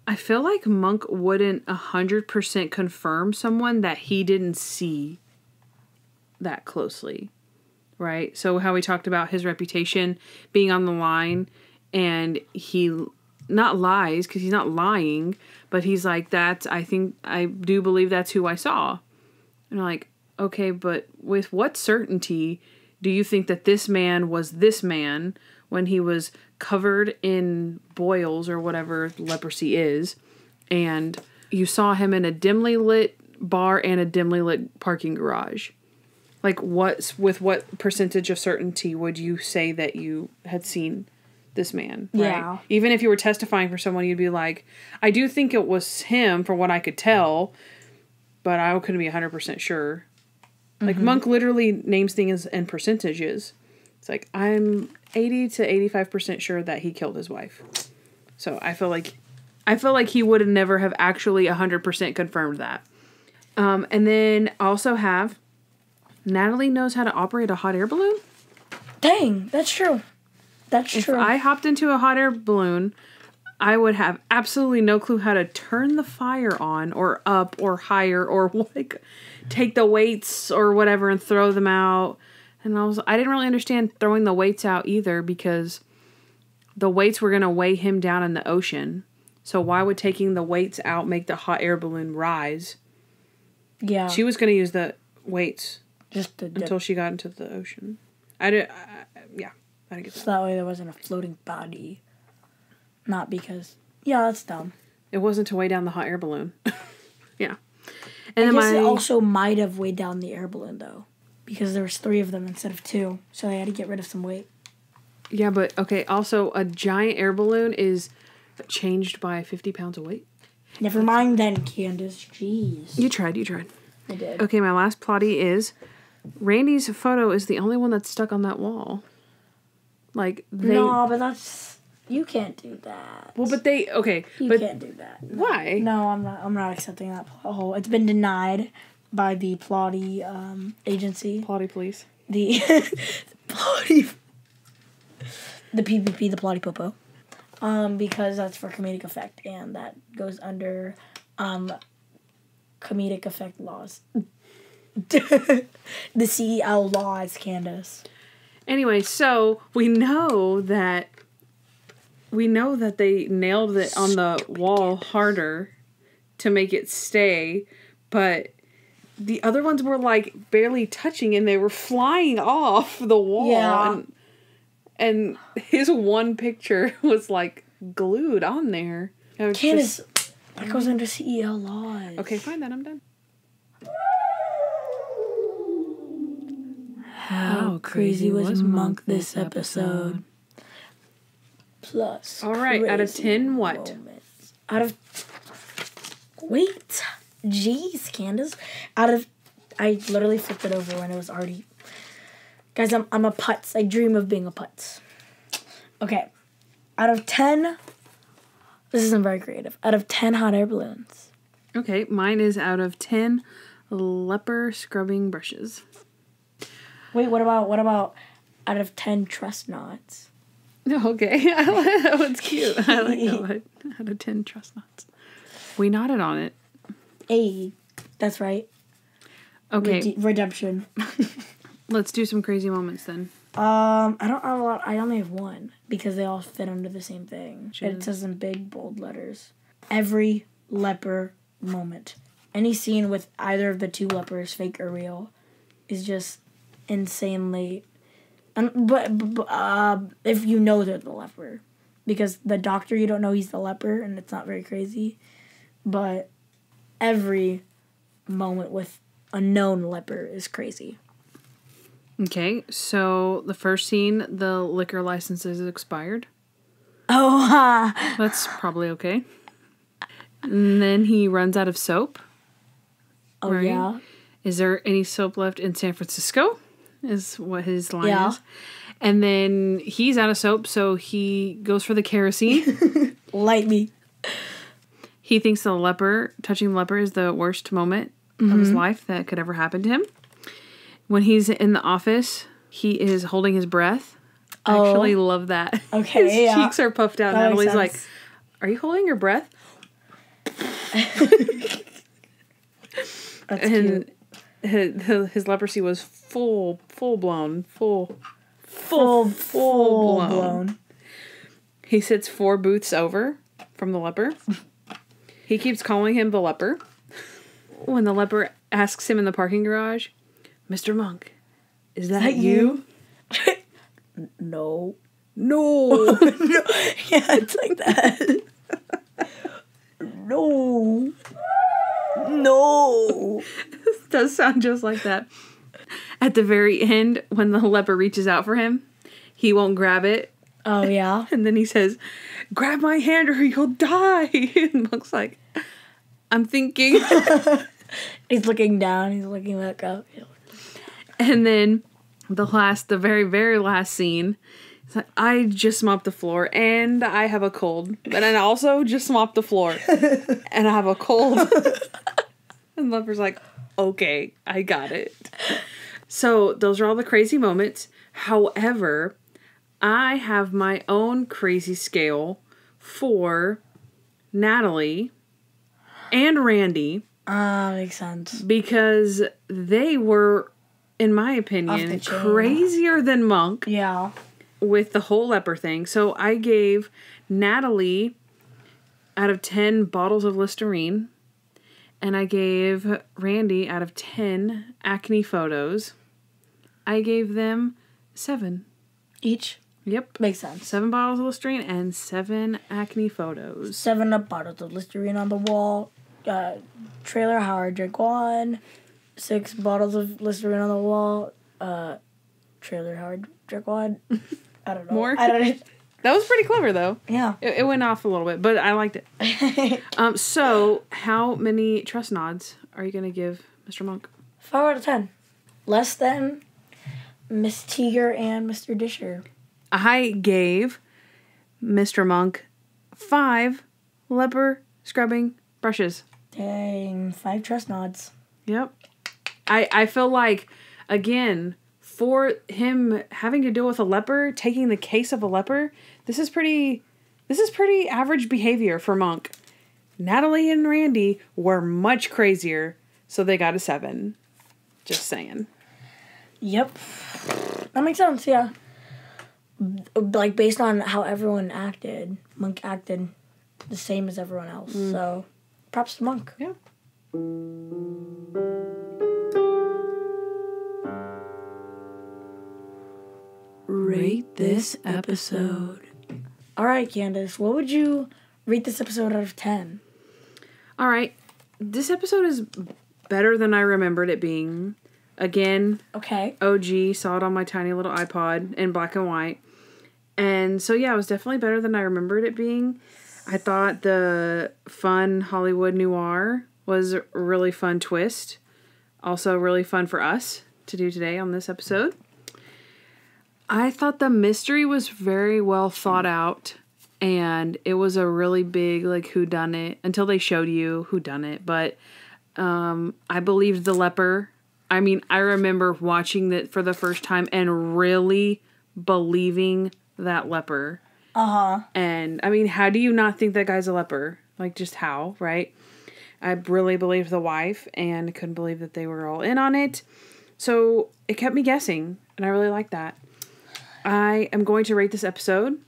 Speaker 1: I feel like Monk wouldn't 100% confirm someone that he didn't see that closely. Right? So how we talked about his reputation being on the line, and he not lies because he's not lying, but he's like, I do believe that's who I saw. And I'm like, okay, but with what certainty do you think that this man was this man when he was covered in boils or whatever leprosy is, and you saw him in a dimly lit bar and a dimly lit parking garage? Like, with what percentage of certainty would you say that you had seen this man? Right?
Speaker 2: Yeah.
Speaker 1: Even if you were testifying for someone, you'd be like, I do think it was him from what I could tell, but I couldn't be 100% sure. Like, Monk literally names things in percentages. It's like, I'm 80 to 85% sure that he killed his wife. So I feel like he would have never have actually 100% confirmed that. And then also have, Natalie knows how to operate a hot air balloon?
Speaker 2: Dang, that's true. That's true.
Speaker 1: If I hopped into a hot air balloon, I would have absolutely no clue how to turn the fire on or up or higher or like take the weights or whatever and throw them out. And I didn't really understand throwing the weights out either, because the weights were going to weigh him down in the ocean. So why would taking the weights out make the hot air balloon rise?
Speaker 2: Yeah.
Speaker 1: She was going to use the weights
Speaker 2: Just
Speaker 1: until she got into the ocean. I didn't get that.
Speaker 2: So that way there wasn't a floating body. Not because... Yeah, that's dumb.
Speaker 1: It wasn't to weigh down the hot air balloon. Yeah. And
Speaker 2: I
Speaker 1: then
Speaker 2: guess it also might have weighed down the air balloon, though. Because there was 3 of them instead of 2. So they had to get rid of some weight.
Speaker 1: Yeah, but, okay, also, a giant air balloon is changed by 50 pounds of weight.
Speaker 2: Never mind then, Kandyce. Jeez.
Speaker 1: You tried.
Speaker 2: I did.
Speaker 1: Okay, my last plotty is, Randy's photo is the only one that's stuck on that wall. Like,
Speaker 2: No, but that's... You can't do that.
Speaker 1: Well, but they... Okay,
Speaker 2: You
Speaker 1: but...
Speaker 2: can't do that. No.
Speaker 1: Why?
Speaker 2: No, I'm not accepting that plot hole. It's been denied by the plotty agency.
Speaker 1: Plotty police.
Speaker 2: The plotty... The PPP, the plotty popo. Because that's for comedic effect, and that goes under comedic effect laws. The CEL laws, Kandyce.
Speaker 1: Anyway, so we know that they nailed it on the wall harder to make it stay, but the other ones were like barely touching and they were flying off the wall.
Speaker 2: Yeah.
Speaker 1: And his one picture was like glued on there.
Speaker 2: Kandyce, that goes under CEL laws.
Speaker 1: Okay, fine then, I'm done.
Speaker 2: How crazy was Monk this episode? Plus.
Speaker 1: All right, out of 10, what?
Speaker 2: Moments. Out of. Wait. Jeez, Kandyce. I literally flipped it over when it was already. Guys, I'm a putz. I dream of being a putz. Okay. Out of 10. This isn't very creative. Out of 10 hot air balloons.
Speaker 1: Okay, mine is out of 10 leper scrubbing brushes.
Speaker 2: Wait, what about out of 10 trust knots?
Speaker 1: Okay, that one's cute. I like that one. Out of 10 trust knots. We nodded on it.
Speaker 2: Hey, that's right.
Speaker 1: Okay.
Speaker 2: Redemption.
Speaker 1: Let's do some crazy moments then.
Speaker 2: I don't have a lot. I only have one because they all fit under the same thing. It says in big bold letters. Every leper moment. Any scene with either of the two lepers, fake or real, is just insanely. But if you know they're the leper, because the doctor, you don't know he's the leper, and it's not very crazy. But every moment with a known leper is crazy.
Speaker 1: Okay, so the first scene, the liquor license is expired.
Speaker 2: Oh,
Speaker 1: That's probably okay. And then he runs out of soap.
Speaker 2: oh
Speaker 1: right?
Speaker 2: yeah.
Speaker 1: Is there any soap left in San Francisco? Is what his line
Speaker 2: Yeah.
Speaker 1: is. And then he's out of soap, so he goes for the kerosene.
Speaker 2: Light me.
Speaker 1: He thinks touching the leper is the worst moment of his life that could ever happen to him. When he's in the office, he is holding his breath. I actually love that.
Speaker 2: Okay,
Speaker 1: his
Speaker 2: yeah.
Speaker 1: cheeks are puffed out.
Speaker 2: That makes
Speaker 1: Natalie's like,
Speaker 2: sense.
Speaker 1: are you holding your breath?
Speaker 2: That's
Speaker 1: And
Speaker 2: cute.
Speaker 1: his leprosy was full blown.
Speaker 2: Full
Speaker 1: blown.
Speaker 2: blown.
Speaker 1: He sits 4 booths over from the leper. He keeps calling him the leper. When the leper asks him in the parking garage, Mr. Monk, is that you?
Speaker 2: No.
Speaker 1: No.
Speaker 2: No. Yeah, it's like that. No. No.
Speaker 1: It does sound just like that. At the very end, when the leper reaches out for him, he won't grab it.
Speaker 2: Oh, yeah?
Speaker 1: And then he says, grab my hand or you'll die. And Monk's like, I'm thinking.
Speaker 2: He's looking down. He's looking back up.
Speaker 1: And then the very, very last scene, it's like, I just mopped the floor and I have a cold. But I also just mopped the floor and I have a cold. And Leper's like, okay, I got it. So those are all the crazy moments. However, I have my own crazy scale for Natalie and Randy.
Speaker 2: Makes sense.
Speaker 1: Because they were, in my
Speaker 2: Off the
Speaker 1: opinion,
Speaker 2: chain.
Speaker 1: crazier than Monk
Speaker 2: Yeah.
Speaker 1: with the whole leper thing. So I gave Natalie out of 10 bottles of Listerine. And I gave Randy out of 10 acne photos. I gave them 7.
Speaker 2: Each?
Speaker 1: Yep.
Speaker 2: Makes sense.
Speaker 1: 7 bottles of Listerine and 7 acne photos.
Speaker 2: 7 up bottles of Listerine on the wall. Trailer Howard, drink 1. 6 bottles of Listerine on the wall. Trailer Howard, drink 1. I don't know.
Speaker 1: More?
Speaker 2: I don't know.
Speaker 1: That was pretty clever, though.
Speaker 2: Yeah.
Speaker 1: It went off a little bit, but I liked it. So, how many trust nods are you going to give Mr. Monk?
Speaker 2: 5 out of 10. Less than Miss Teeger and Mr. Disher.
Speaker 1: I gave Mr. Monk 5 leper scrubbing brushes.
Speaker 2: Dang, 5 trust nods.
Speaker 1: Yep. I feel like, again, for him having to deal with a leper, taking the case of a leper, this is pretty average behavior for Monk. Natalie and Randy were much crazier, so they got a 7. Just saying.
Speaker 2: Yep. That makes sense, yeah. Like, based on how everyone acted, Monk acted the same as everyone else. So, props to Monk.
Speaker 1: Yeah. rate this episode.
Speaker 2: All right, Kandyce, what would you rate this episode out of 10?
Speaker 1: All right. This episode is better than I remembered it being. Again,
Speaker 2: Okay.
Speaker 1: OG, saw it on my tiny little iPod in black and white. And so, yeah, it was definitely better than I remembered it being. I thought the fun Hollywood noir was a really fun twist. Also really fun for us to do today on this episode. I thought the mystery was very well thought out, and it was a really big, like, whodunit, until they showed you whodunit, but I believed the leper. I mean, I remember watching it for the first time and really believing that leper.
Speaker 2: Uh-huh.
Speaker 1: And, I mean, how do you not think that guy's a leper? Like, just how, right? I really believed the wife, and couldn't believe that they were all in on it. So, it kept me guessing, and I really liked that. I am going to rate this episode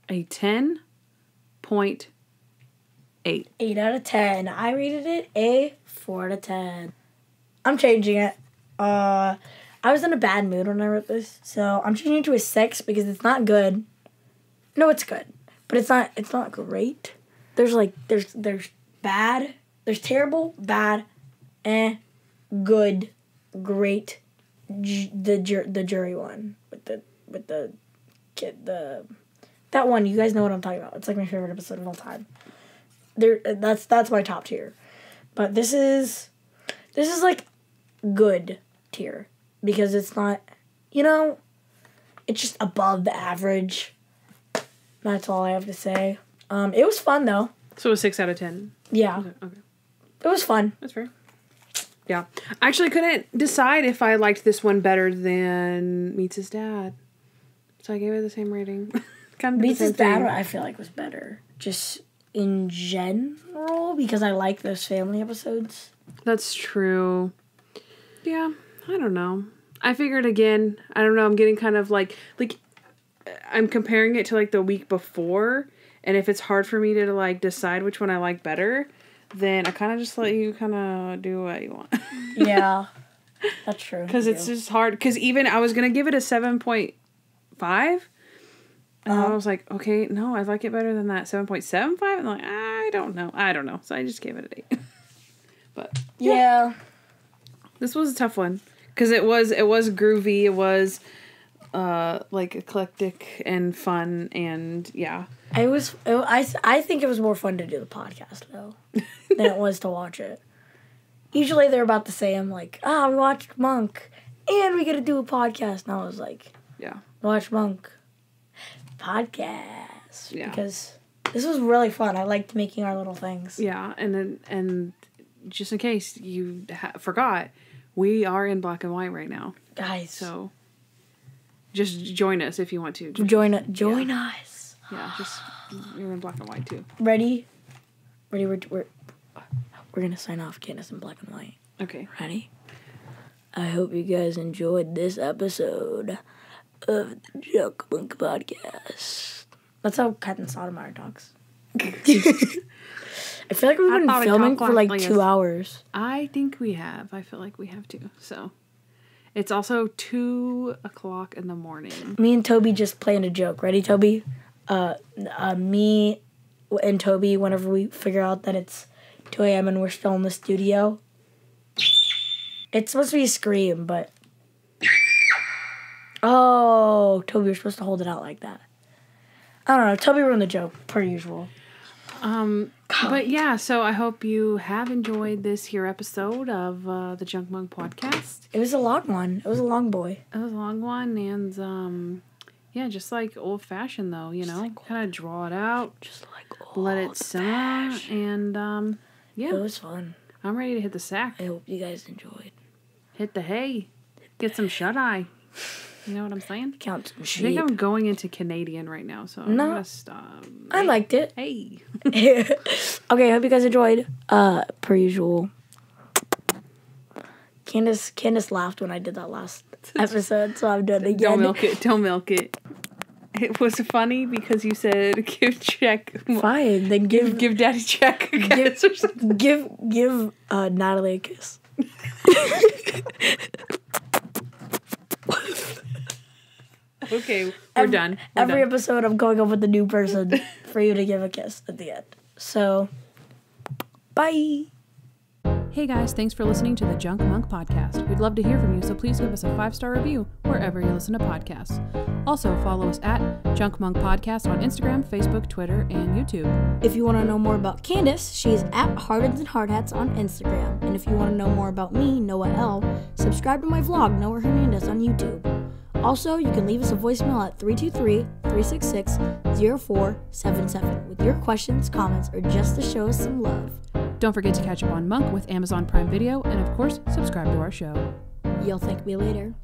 Speaker 1: a 10.8.
Speaker 2: 8 out of 10. I rated it a 4 out of 10. I'm changing it. I was in a bad mood when I wrote this, so I'm changing it to a 6 because it's not good. No, it's good, but it's not great. There's bad, there's terrible, bad, good, great, the jury one with the kid, that one, you guys know what I'm talking about. It's like my favorite episode of all time. That's my top tier. But this is like good tier because it's not, it's just above the average. That's all I have to say. It was fun though.
Speaker 1: So a 6 out of 10.
Speaker 2: Yeah.
Speaker 1: Okay.
Speaker 2: It was fun.
Speaker 1: That's fair. Yeah. I actually couldn't decide if I liked this one better than Meets His Dad. So I gave it the same rating. Kind of
Speaker 2: Meets His Dad, I feel like was better. Just in general, because I like those family episodes.
Speaker 1: That's true. Yeah, I don't know. I figured again, I don't know, I'm getting kind of like I'm comparing it to like the week before, and if it's hard for me to like decide which one I like better, then I kind of just let you kind of do what you want.
Speaker 2: Yeah, that's true.
Speaker 1: Because it's just hard. Because even I was going to give it a 7.5, and I was like, okay, no, I like it better than that 7.75. And I'm like, I don't know. So I just gave it an 8. But
Speaker 2: yeah. This
Speaker 1: was a tough one. Because it was groovy. It was like eclectic and fun, and yeah.
Speaker 2: I think it was more fun to do the podcast though than it was to watch it. Usually they're about the same, like, we watched Monk and we get to do a podcast. And I was like,
Speaker 1: yeah,
Speaker 2: watch Monk podcast.
Speaker 1: Yeah,
Speaker 2: because this was really fun. I liked making our little things.
Speaker 1: Yeah, and just in case you forgot, we are in black and white right now,
Speaker 2: guys.
Speaker 1: So just join us if you want to.
Speaker 2: Join us.
Speaker 1: Yeah, just you're in black and white too.
Speaker 2: Ready? We're gonna sign off, Kandyce in black and white.
Speaker 1: Okay.
Speaker 2: Ready? I hope you guys enjoyed this episode of the junkmonkpodcast. That's how Captain Sotomayor talks. I feel like we've been filming for like 2 hours.
Speaker 1: I think we have. I feel like we have to. So it's also 2:00 in the morning.
Speaker 2: Me and Toby just planned a joke. Ready, Toby? Me and Toby, whenever we figure out that it's 2 a.m. and we're still in the studio, it's supposed to be a scream, but Toby, you're supposed to hold it out like that. I don't know. Toby ruined the joke, per usual.
Speaker 1: But yeah, so I hope you have enjoyed this here episode of the Junk Monk Podcast.
Speaker 2: It was a long one. It was a long boy.
Speaker 1: It was a long one, and yeah, just like old fashioned though, kind of draw it out,
Speaker 2: just like
Speaker 1: let it simmer, and yeah,
Speaker 2: it was fun.
Speaker 1: I'm ready to hit the sack.
Speaker 2: I hope you guys enjoyed.
Speaker 1: Hit the hay, get some shut eye. You know what I'm saying?
Speaker 2: Count some sheep.
Speaker 1: I think I'm going into Canadian right now, so I'm gonna stop.
Speaker 2: I liked it.
Speaker 1: Hey.
Speaker 2: Okay, I hope you guys enjoyed. Per usual. Kandyce laughed when I did that last episode, so I'm doing it again.
Speaker 1: Don't milk it. It was funny because you said give check.
Speaker 2: Fine, then give
Speaker 1: daddy check.
Speaker 2: Give Natalie a kiss.
Speaker 1: Okay, we're done.
Speaker 2: Every episode, I'm going up with a new person for you to give a kiss at the end. So, bye.
Speaker 1: Hey guys, thanks for listening to the Junk Monk Podcast. We'd love to hear from you, so please give us a 5-star review wherever you listen to podcasts. Also, follow us at Junk Monk Podcast on Instagram, Facebook, Twitter, and YouTube.
Speaker 2: If you want to know more about Kandyce, she's at Hardens and Hardhats on Instagram. And if you want to know more about me, Noah L., subscribe to my vlog, Noah Hernandez, on YouTube. Also, you can leave us a voicemail at 323-366-0477 with your questions, comments, or just to show us some love.
Speaker 1: Don't forget to catch up on Monk with Amazon Prime Video, and of course, subscribe to our show.
Speaker 2: You'll thank me later.